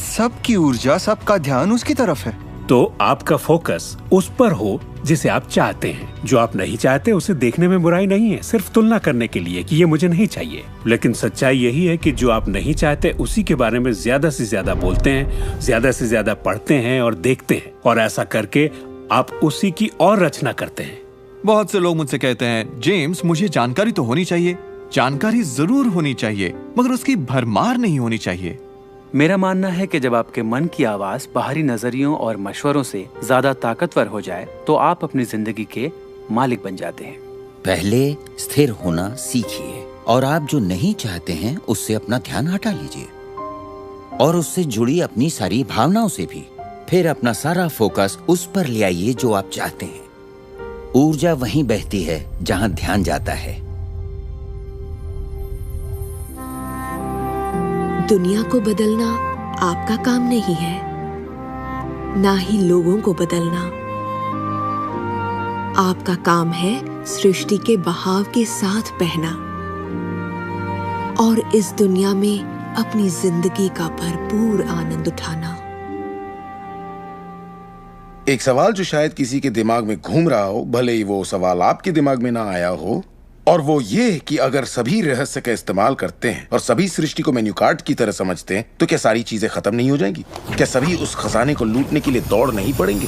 सबकी ऊर्जा, सबका ध्यान उसकी तरफ है। तो आपका फोकस उस पर हो जिसे आप चाहते हैं। जो आप नहीं चाहते उसे देखने में बुराई नहीं है, सिर्फ तुलना करने के लिए कि ये मुझे नहीं चाहिए। लेकिन सच्चाई यही है कि जो आप नहीं चाहते उसी के बारे में ज्यादा से ज्यादा बोलते हैं, ज्यादा से ज्यादा पढ़ते हैं और देखते हैं, और ऐसा करके आप उसी की और रचना करते हैं। बहुत से लोग मुझसे कहते हैं, जेम्स मुझे जानकारी तो होनी चाहिए। जानकारी जरूर होनी चाहिए, मगर उसकी भरमार नहीं होनी चाहिए। मेरा मानना है कि जब आपके मन की आवाज बाहरी नजरियों और मशवरों से ज्यादा ताकतवर हो जाए तो आप अपनी जिंदगी के मालिक बन जाते हैं। पहले स्थिर होना सीखिए और आप जो नहीं चाहते हैं उससे अपना ध्यान हटा लीजिए और उससे जुड़ी अपनी सारी भावनाओं से भी। फिर अपना सारा फोकस उस पर ले आइए जो आप चाहते हैं। ऊर्जा वहीं बहती है जहां ध्यान जाता है। दुनिया को बदलना आपका काम नहीं है, ना ही लोगों को बदलना। आपका काम है सृष्टि के बहाव के साथ बहना और इस दुनिया में अपनी जिंदगी का भरपूर आनंद उठाना। एक सवाल जो शायद किसी के दिमाग में घूम रहा हो, भले ही वो सवाल आपके दिमाग में ना आया हो, और वो ये कि अगर सभी रहस्य का इस्तेमाल करते हैं और सभी सृष्टि को मेन्यू कार्ड की तरह समझते हैं तो क्या सारी चीजें खत्म नहीं हो जाएंगी? क्या सभी उस खजाने को लूटने के लिए दौड़ नहीं पड़ेंगे?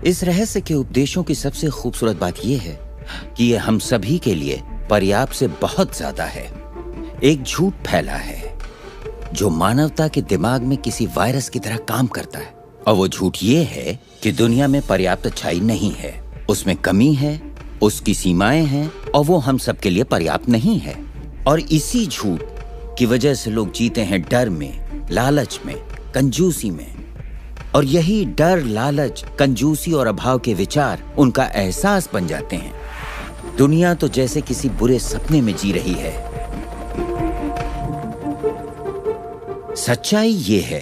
इस रहस्य के उपदेशों की सबसे खूबसूरत बात यह है कि ये हम सभी के लिए पर्याप्त से बहुत ज्यादा है। एक झूठ फैला है जो मानवता के दिमाग में किसी वायरस की तरह काम करता है, और वो झूठ ये है कि दुनिया में पर्याप्त अच्छाई नहीं है, उसमें कमी है, उसकी सीमाएं हैं, और वो हम सबके लिए पर्याप्त नहीं है। और इसी झूठ की वजह से लोग जीते हैं डर में, लालच में, कंजूसी में। और यही डर, लालच, कंजूसी और अभाव के विचार उनका एहसास बन जाते हैं। दुनिया तो जैसे किसी बुरे सपने में जी रही है। सच्चाई ये है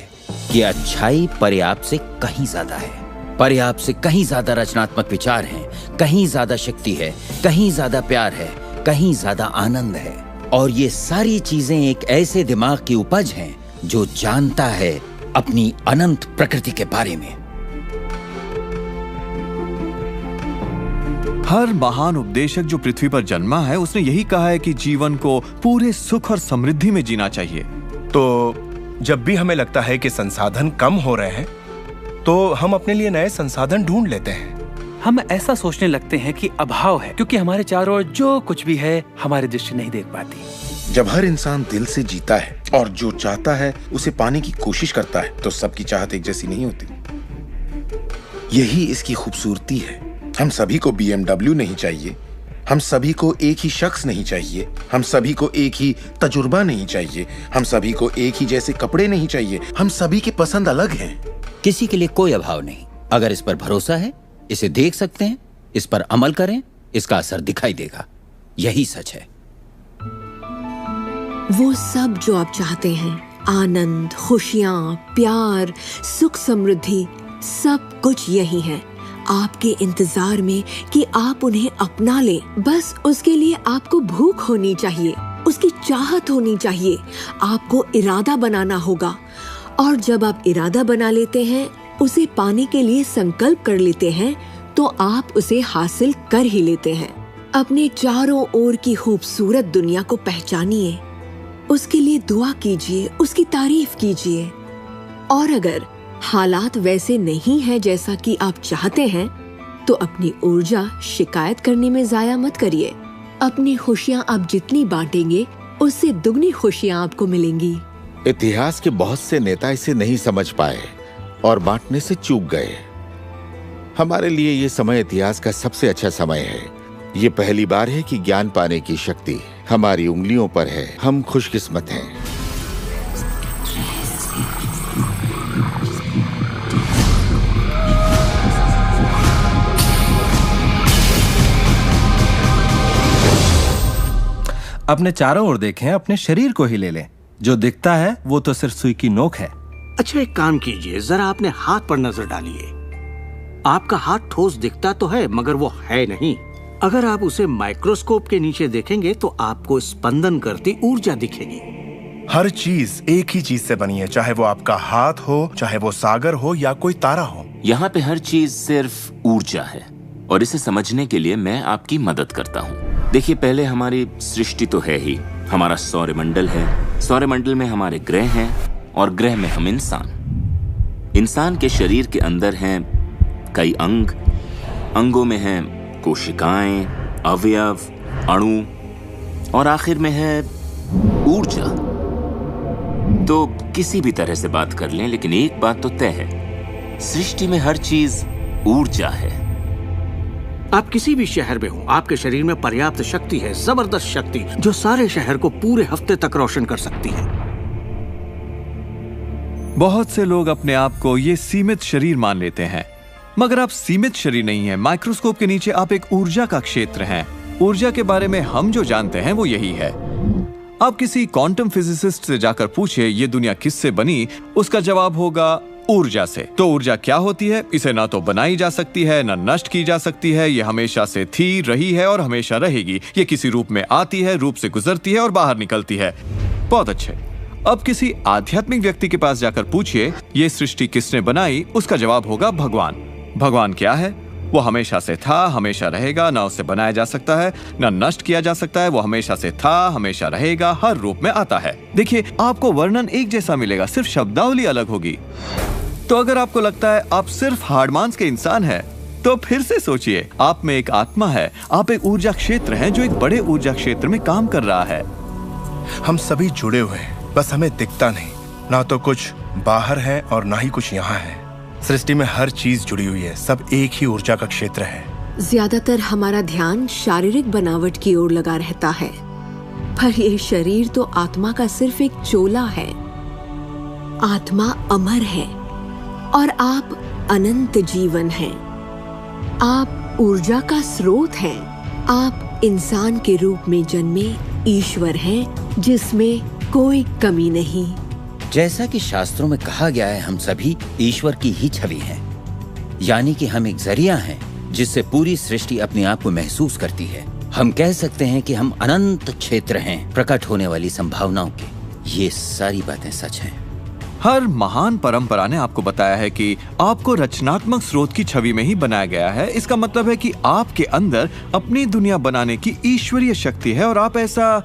कि अच्छाई पर्याप्त से कहीं ज्यादा है। पर्याप्त से कहीं ज्यादा रचनात्मक विचार हैं, कहीं ज्यादा शक्ति है, कहीं ज्यादा प्यार है, कहीं ज्यादा आनंद है। और ये सारी चीजें एक ऐसे दिमाग की उपज हैं जो जानता है अपनी अनंत प्रकृति के बारे में। हर महान उपदेशक जो पृथ्वी पर जन्मा है उसने यही कहा है कि जीवन को पूरे सुख और समृद्धि में जीना चाहिए। तो जब भी हमें लगता है कि संसाधन कम हो रहे हैं तो हम अपने लिए नए संसाधन ढूंढ लेते हैं। हम ऐसा सोचने लगते हैं कि अभाव है क्योंकि हमारे चारों ओर जो कुछ भी है हमारी दृष्टि नहीं देख पाती। जब हर इंसान दिल से जीता है और जो चाहता है उसे पाने की कोशिश करता है तो सबकी चाहत एक जैसी नहीं होती। यही इसकी खूबसूरती है। हम सभी को BMW नहीं चाहिए, हम सभी को एक ही शख्स नहीं चाहिए, हम सभी को एक ही तजुर्बा नहीं चाहिए, हम सभी को एक ही जैसे कपड़े नहीं चाहिए, हम सभी की पसंद अलग हैं। किसी के लिए कोई अभाव नहीं। अगर इस पर भरोसा है, इसे देख सकते हैं, इस पर अमल करें, इसका असर दिखाई देगा। यही सच है। वो सब जो आप चाहते हैं, आनंद, खुशियां, प्यार, सुख, समृद्धि, सब कुछ यही है आपके इंतजार में कि आप उन्हें अपना लें। बस उसके लिए आपको भूख होनी चाहिए, उसकी चाहत होनी चाहिए, आपको इरादा बनाना होगा। और जब आप इरादा बना लेते हैं, उसे पाने के लिए संकल्प कर लेते हैं, तो आप उसे हासिल कर ही लेते हैं। अपने चारों ओर की खूबसूरत दुनिया को पहचानिए, उसके लिए दुआ कीजिए, उसकी तारीफ कीजिए। और अगर हालात वैसे नहीं है जैसा कि आप चाहते हैं, तो अपनी ऊर्जा शिकायत करने में जाया मत करिए। अपनी खुशियाँ आप जितनी बांटेंगे, उससे दुगनी खुशियाँ आपको मिलेंगी। इतिहास के बहुत से नेता इसे नहीं समझ पाए और बांटने से चूक गए। हमारे लिए ये समय इतिहास का सबसे अच्छा समय है। ये पहली बार है कि ज्ञान पाने की शक्ति हमारी उंगलियों पर है। हम खुशकिस्मत हैं। अपने चारों ओर देखें, अपने शरीर को ही ले लें। जो दिखता है वो तो सिर्फ सुई की नोक है। अच्छा, एक काम कीजिए, जरा अपने हाथ पर नजर डालिए। आपका हाथ ठोस दिखता तो है मगर वो है नहीं। अगर आप उसे माइक्रोस्कोप के नीचे देखेंगे तो आपको स्पंदन करती ऊर्जा दिखेगी। हर चीज एक ही चीज से बनी है, चाहे वो आपका हाथ हो, चाहे वो सागर हो या कोई तारा हो। यहाँ पे हर चीज सिर्फ ऊर्जा है और इसे समझने के लिए मैं आपकी मदद करता हूँ। देखिए, पहले हमारी सृष्टि तो है ही, हमारा सौरमंडल है। सौरमंडल में हमारे ग्रह हैं और ग्रह में हम इंसान के शरीर के अंदर हैं कई अंग, अंगों में हैं कोशिकाएं, अवयव, अणु और आखिर में है ऊर्जा। तो किसी भी तरह से बात कर लें, लेकिन एक बात तो तय है, सृष्टि में हर चीज ऊर्जा है। आप किसी भी शहर में हो, आपके शरीर में पर्याप्त शक्ति है, जबरदस्त शक्ति जो सारे शहर को पूरे हफ्ते तक रोशन कर सकती है। बहुत से लोग अपने आप को ये सीमित शरीर मान लेते हैं, मगर आप सीमित शरीर नहीं हैं। माइक्रोस्कोप के नीचे आप एक ऊर्जा का क्षेत्र हैं। ऊर्जा के बारे में हम जो जानते हैं वो यही है। आप किसी क्वांटम फिजिसिस्ट से जाकर पूछिए ये दुनिया किससे बनी, उसका जवाब होगा ऊर्जा से। तो ऊर्जा क्या होती है? इसे ना तो बनाई जा सकती है, ना नष्ट की जा सकती है। ये हमेशा से थी, रही है और हमेशा रहेगी। ये किसी रूप में आती है, रूप से गुजरती है और बाहर निकलती है। बहुत अच्छे। अब किसी आध्यात्मिक व्यक्ति के पास जाकर पूछिए ये सृष्टि किसने बनाई, उसका जवाब होगा भगवान। भगवान क्या है? वो हमेशा से था, हमेशा रहेगा, ना उसे बनाया जा सकता है, ना नष्ट किया जा सकता है। वो हमेशा से था, हमेशा रहेगा, हर रूप में आता है। देखिए, आपको वर्णन एक जैसा मिलेगा, सिर्फ शब्दावली अलग होगी। तो अगर आपको लगता है आप सिर्फ हाड़ मांस के इंसान हैं, तो फिर से सोचिए, आप में एक आत्मा है, आप एक ऊर्जा क्षेत्र हैं जो एक बड़े ऊर्जा क्षेत्र में काम कर रहा है। हम सभी जुड़े हुए हैं, बस हमें दिखता नहीं। ना तो कुछ बाहर है और ना ही कुछ यहाँ है। सृष्टि में हर चीज जुड़ी हुई है, सब एक ही ऊर्जा का क्षेत्र है। ज्यादातर हमारा ध्यान शारीरिक बनावट की ओर लगा रहता है, पर ये शरीर तो आत्मा का सिर्फ एक चोला है। आत्मा अमर है और आप अनंत जीवन हैं। आप ऊर्जा का स्रोत हैं। आप इंसान के रूप में जन्मे ईश्वर हैं, जिसमें कोई कमी नहीं। जैसा कि शास्त्रों में कहा गया है, हम सभी ईश्वर की ही छवि हैं, यानी कि हम एक जरिया हैं जिससे पूरी सृष्टि अपने आप को महसूस करती है। हम कह सकते हैं कि हम अनंत क्षेत्र हैं प्रकट होने वाली संभावनाओं के। ये सारी बातें सच हैं। हर महान परंपरा ने आपको बताया है कि आपको रचनात्मक स्रोत की छवि में ही बनाया गया है। इसका मतलब है कि आपके अंदर अपनी दुनिया बनाने की ईश्वरीय शक्ति है और आप ऐसा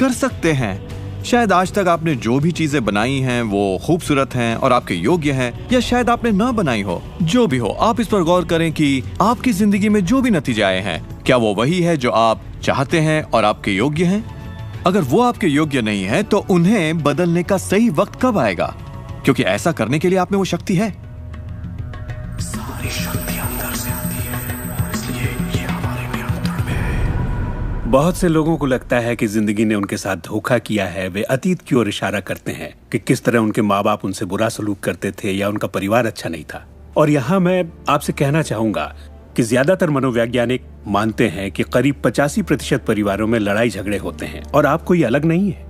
कर सकते हैं। शायद आज तक आपने जो भी चीजें बनाई हैं वो खूबसूरत हैं और आपके योग्य हैं, या शायद आपने ना बनाई हो। जो भी हो, आप इस पर गौर करें कि आपकी जिंदगी में जो भी नतीजे आए हैं, क्या वो वही है जो आप चाहते हैं और आपके योग्य हैं? अगर वो आपके योग्य नहीं है तो उन्हें बदलने का सही वक्त कब आएगा? क्योंकि ऐसा करने के लिए आप में वो शक्ति है। सारी शक्ति अंदर से आती है, इसलिए ये हमारे नियंत्रण में है। बहुत से लोगों को लगता है कि जिंदगी ने उनके साथ धोखा किया है। वे अतीत की ओर इशारा करते हैं कि किस तरह उनके माँ बाप उनसे बुरा सलूक करते थे या उनका परिवार अच्छा नहीं था। और यहाँ मैं आपसे कहना चाहूंगा कि ज्यादातर मनोवैज्ञानिक मानते हैं कि करीब 85% परिवारों में लड़ाई झगड़े होते हैं और आपको ये अलग नहीं है।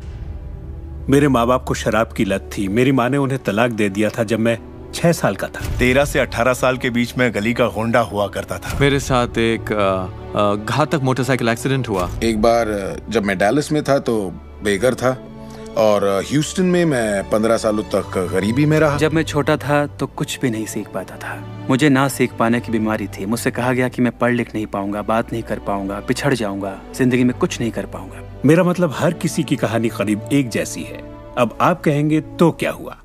मेरे माँ बाप को शराब की लत थी। मेरी माँ ने उन्हें तलाक दे दिया था जब मैं 6 साल का था। 13 से 18 साल के बीच में गली का गोंडा हुआ करता था। मेरे साथ एक घातक मोटरसाइकिल एक्सीडेंट हुआ। एक बार जब मैं डैलस में था तो बेघर था, और ह्यूस्टन में मैं 15 सालों तक गरीबी में रहा। जब मैं छोटा था तो कुछ भी नहीं सीख पाता था। मुझे ना सीख पाने की बीमारी थी। मुझसे कहा गया कि मैं पढ़ लिख नहीं पाऊंगा, बात नहीं कर पाऊंगा, पिछड़ जाऊंगा, जिंदगी में कुछ नहीं कर पाऊंगा। मेरा मतलब हर किसी की कहानी करीब एक जैसी है। अब आप कहेंगे तो क्या हुआ,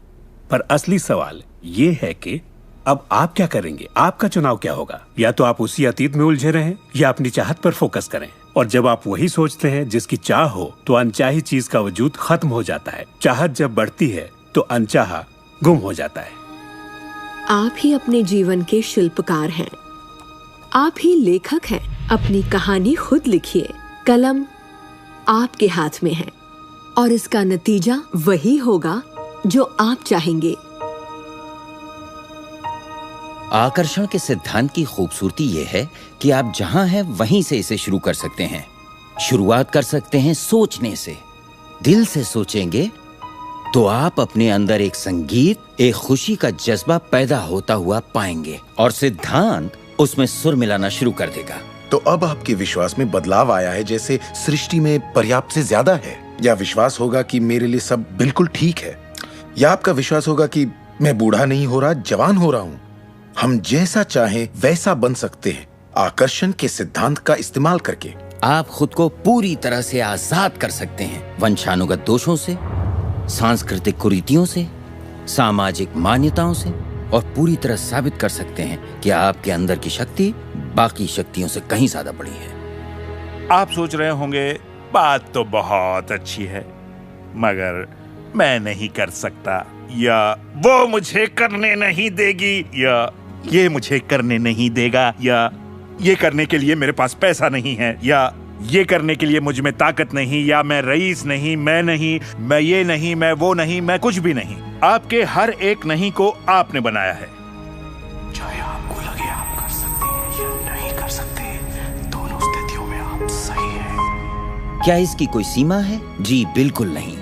पर असली सवाल ये है कि अब आप क्या करेंगे? आपका चुनाव क्या होगा? या तो आप उसी अतीत में उलझे रहें या अपनी चाहत पर फोकस करें। और जब आप वही सोचते हैं जिसकी चाह हो, तो अनचाही चीज का वजूद खत्म हो जाता है। चाहत जब बढ़ती है तो अनचाहा गुम हो जाता है। आप ही अपने जीवन के शिल्पकार हैं। आप ही लेखक हैं। अपनी कहानी खुद लिखिए। कलम आपके हाथ में है और इसका नतीजा वही होगा जो आप चाहेंगे। आकर्षण के सिद्धांत की खूबसूरती यह है कि आप जहां हैं वहीं से इसे शुरू कर सकते हैं। शुरुआत कर सकते हैं सोचने से। दिल से सोचेंगे तो आप अपने अंदर एक संगीत, एक खुशी का जज्बा पैदा होता हुआ पाएंगे और सिद्धांत उसमें सुर मिलाना शुरू कर देगा। तो अब आपके विश्वास में बदलाव आया है, जैसे सृष्टि में पर्याप्त से ज्यादा है, या विश्वास होगा कि मेरे लिए सब बिल्कुल ठीक है, या आपका विश्वास होगा कि मैं बूढ़ा नहीं हो रहा, जवान हो रहा हूँ। हम जैसा चाहें वैसा बन सकते हैं आकर्षण के सिद्धांत का इस्तेमाल करके। आप खुद को पूरी तरह से आजाद कर सकते हैं वंशानुगत दोषों से, सांस्कृतिक कुरीतियों से, सामाजिक मान्यताओं से, और पूरी तरह साबित कर सकते हैं कि आपके अंदर की शक्ति बाकी शक्तियों से कहीं ज्यादा बड़ी है। आप सोच रहे होंगे बात तो बहुत अच्छी है, मगर मैं नहीं कर सकता, या वो मुझे करने नहीं देगी, या ये मुझे करने नहीं देगा, या ये करने के लिए मेरे पास पैसा नहीं है, या ये करने के लिए मुझ में ताकत नहीं, या मैं रईस नहीं, मैं नहीं, मैं ये नहीं, मैं वो नहीं, मैं कुछ भी नहीं। आपके हर एक नहीं को आपने बनाया है। चाहे आपको लगे आप कर सकते हैं या नहीं कर सकते, दोनों स्थितियों में आप सही हैं। क्या इसकी कोई सीमा है? जी बिल्कुल नहीं।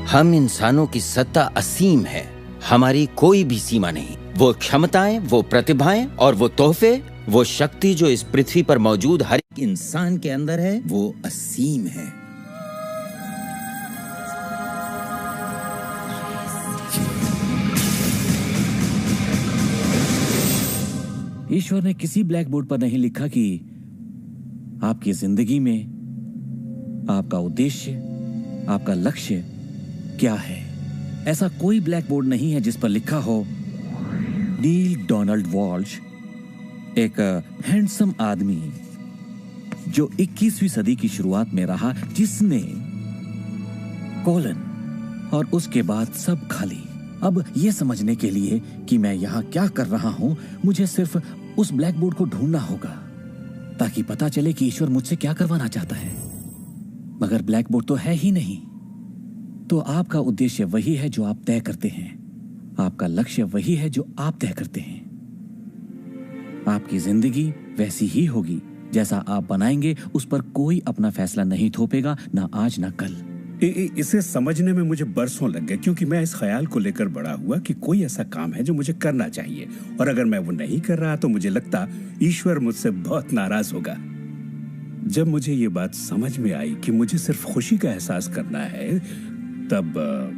हम इंसानों की सत्ता असीम है। हमारी कोई भी सीमा नहीं। वो क्षमताएं, वो प्रतिभाएं और वो तोहफे, वो शक्ति जो इस पृथ्वी पर मौजूद हर एक इंसान के अंदर है, वो असीम है। ईश्वर ने किसी ब्लैक बोर्ड पर नहीं लिखा कि आपकी जिंदगी में आपका उद्देश्य, आपका लक्ष्य क्या है। ऐसा कोई ब्लैक बोर्ड नहीं है जिस पर लिखा हो नील डोनाल्ड वॉल्श, एक हैंडसम आदमी जो 21वीं सदी की शुरुआत में रहा, जिसने कॉलन और उसके बाद सब खाली। अब यह समझने के लिए कि मैं यहां क्या कर रहा हूं, मुझे सिर्फ उस ब्लैक बोर्ड को ढूंढना होगा ताकि पता चले कि ईश्वर मुझसे क्या करवाना चाहता है। मगर ब्लैक बोर्ड तो है ही नहीं। तो आपका उद्देश्य वही है जो आप तय करते हैं, आपका लक्ष्य वही है जो आप तय करते हैं। आपकी जिंदगी वैसी ही होगी जैसा आप बनाएंगे। उस पर कोई अपना फैसला नहीं थोपेगा, ना आज ना कल। इसे समझने में मुझे बरसों लग गए, क्योंकि मैं इस ख्याल को लेकर बड़ा हुआ कि कोई ऐसा काम है जो मुझे करना चाहिए, और अगर मैं वो नहीं कर रहा तो मुझे लगता ईश्वर मुझसे बहुत नाराज होगा। जब मुझे ये बात समझ में आई कि मुझे सिर्फ खुशी का एहसास करना है, तब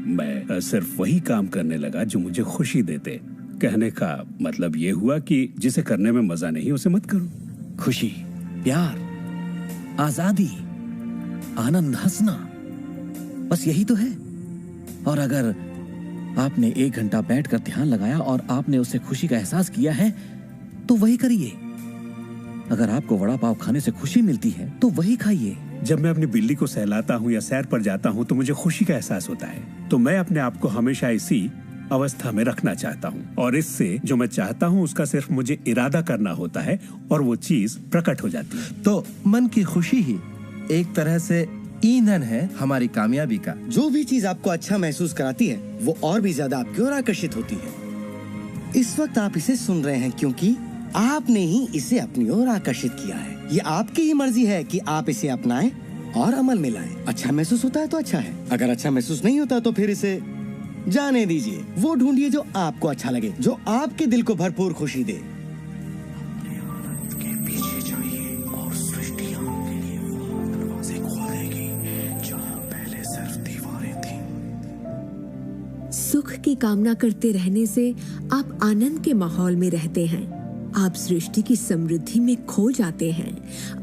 मैं सिर्फ वही काम करने लगा जो मुझे खुशी देते। कहने का मतलब ये हुआ कि जिसे करने में मजा नहीं उसे मत करो। खुशी, प्यार, आजादी, आनंद, हंसना, बस यही तो है। और अगर आपने 1 घंटा बैठकर ध्यान लगाया और आपने उससे खुशी का एहसास किया है तो वही करिए। अगर आपको वड़ा पाव खाने से खुशी मिलती है तो वही खाइए। जब मैं अपनी बिल्ली को सहलाता हूँ या सैर पर जाता हूँ तो मुझे खुशी का एहसास होता है। तो मैं अपने आप को हमेशा इसी अवस्था में रखना चाहता हूँ, और इससे जो मैं चाहता हूँ उसका सिर्फ मुझे इरादा करना होता है और वो चीज प्रकट हो जाती है। तो मन की खुशी ही एक तरह से ईंधन है हमारी कामयाबी का। जो भी चीज आपको अच्छा महसूस कराती है वो और भी ज्यादा आपकी ओर आकर्षित होती है। इस वक्त आप इसे सुन रहे हैं क्योंकि आपने ही इसे अपनी ओर आकर्षित किया है। ये आपकी ही मर्जी है कि आप इसे अपनाएं और अमल में लाएं। अच्छा महसूस होता है तो अच्छा है, अगर अच्छा महसूस नहीं होता तो फिर इसे जाने दीजिए। वो ढूंढिए जो आपको अच्छा लगे, जो आपके दिल को भरपूर खुशी दे। सुख की कामना करते रहने से आप आनंद के माहौल में रहते हैं। आप सृष्टि की समृद्धि में खो जाते हैं।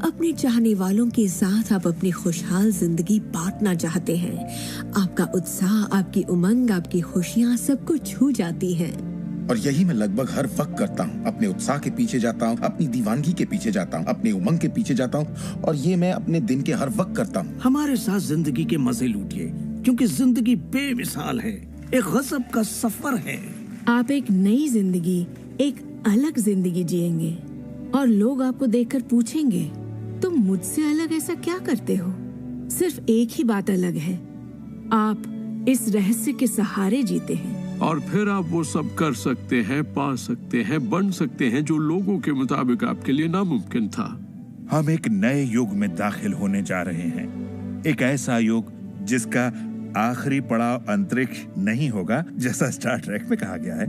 अपने चाहने वालों के साथ आप अपनी खुशहाल जिंदगी बांटना चाहते हैं। आपका उत्साह, आपकी उमंग, आपकी खुशियाँ सब कुछ छू जाती हैं। और यही मैं लगभग हर वक्त करता हूँ। अपने उत्साह के पीछे जाता हूँ, अपनी दीवानगी के पीछे जाता हूँ, अपनी उमंग के पीछे जाता हूँ, और ये मैं अपने दिन के हर वक्त करता हूँ। हमारे साथ जिंदगी के मजे लूटिए, क्योंकि जिंदगी बेमिसाल है, एक गजब का सफर है। आप एक नई जिंदगी, एक अलग जिंदगी जिएंगे और लोग आपको देखकर पूछेंगे तुम मुझसे अलग ऐसा क्या करते हो। सिर्फ एक ही बात अलग है, आप इस रहस्य के सहारे जीते हैं। और फिर आप वो सब कर सकते हैं, पा सकते हैं, बन सकते हैं जो लोगों के मुताबिक आपके लिए नामुमकिन था। हम एक नए युग में दाखिल होने जा रहे हैं, एक ऐसा युग जिसका आखिरी पड़ाव अंतरिक्ष नहीं होगा जैसा स्टार ट्रेक में कहा गया है,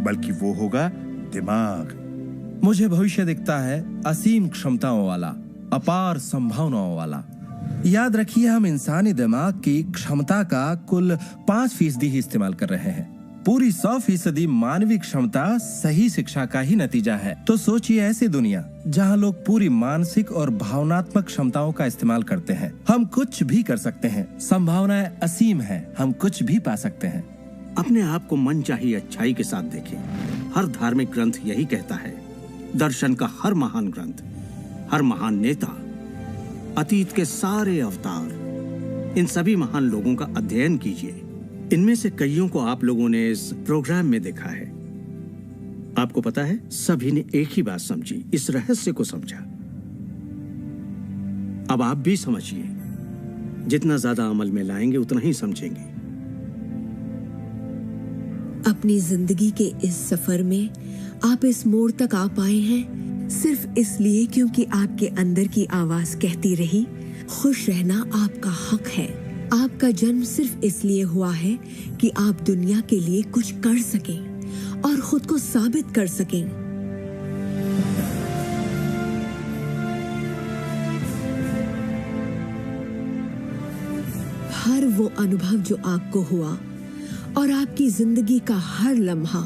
बल्कि वो होगा दिमाग। मुझे भविष्य दिखता है असीम क्षमताओं वाला, अपार संभावनाओं वाला। याद रखिए, हम इंसानी दिमाग की क्षमता का कुल 5% ही इस्तेमाल कर रहे हैं। पूरी 100% मानवीय क्षमता सही शिक्षा का ही नतीजा है। तो सोचिए ऐसी दुनिया जहां लोग पूरी मानसिक और भावनात्मक क्षमताओं का इस्तेमाल करते हैं। हम कुछ भी कर सकते हैं, संभावनाएं असीम हैं, हम कुछ भी पा सकते हैं। अपने आप को मनचाही अच्छाई के साथ देखें। हर धार्मिक ग्रंथ यही कहता है। दर्शन का हर महान ग्रंथ, हर महान नेता, अतीत के सारे अवतार, इन सभी महान लोगों का अध्ययन कीजिए। इनमें से कईयों को आप लोगों ने इस प्रोग्राम में देखा है। आपको पता है, सभी ने एक ही बात समझी, इस रहस्य को समझा। अब आप भी समझिए। जितना ज्यादा अमल में लाएंगे उतना ही समझेंगे। अपनी जिंदगी के इस सफर में आप इस मोड़ तक आ पाए हैं सिर्फ इसलिए क्योंकि आपके अंदर की आवाज कहती रही, खुश रहना आपका हक है। आपका जन्म सिर्फ इसलिए हुआ है कि आप दुनिया के लिए कुछ कर सकें और खुद को साबित कर सकें। हर वो अनुभव जो आपको हुआ और आपकी जिंदगी का हर लम्हा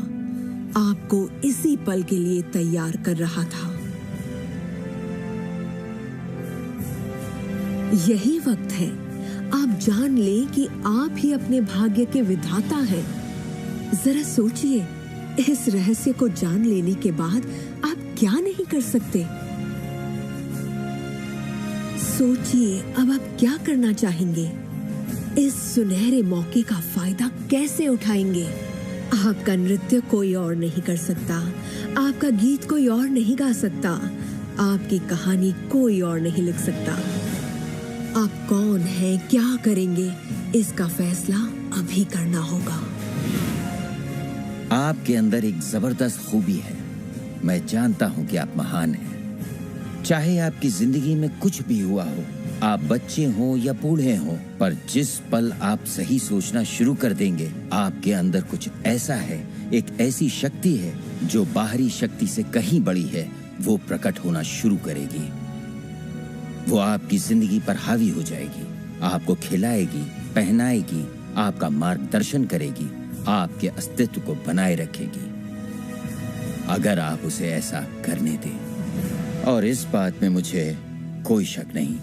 आपको इसी पल के लिए तैयार कर रहा था। यही वक्त है आप जान लें कि आप ही अपने भाग्य के विधाता हैं। जरा सोचिए, इस रहस्य को जान लेने के बाद आप क्या नहीं कर सकते। सोचिए, अब आप क्या करना चाहेंगे? इस सुनहरे मौके का फायदा कैसे उठाएंगे? आपका नृत्य कोई और नहीं कर सकता, आपका गीत कोई और नहीं गा सकता, आपकी कहानी कोई और नहीं लिख सकता। आप कौन हैं, क्या करेंगे, इसका फैसला अभी करना होगा। आपके अंदर एक जबरदस्त खूबी है। मैं जानता हूं कि आप महान हैं। चाहे आपकी जिंदगी में कुछ भी हुआ हो, आप बच्चे हों या बूढ़े हों, पर जिस पल आप सही सोचना शुरू कर देंगे, आपके अंदर कुछ ऐसा है, एक ऐसी शक्ति है जो बाहरी शक्ति से कहीं बड़ी है, वो प्रकट होना शुरू करेगी। वो आपकी जिंदगी पर हावी हो जाएगी, आपको खिलाएगी, पहनाएगी, आपका मार्गदर्शन करेगी, आपके अस्तित्व को बनाए रखेगी, अगर आप उसे ऐसा करने दें। और इस बात में मुझे कोई शक नहीं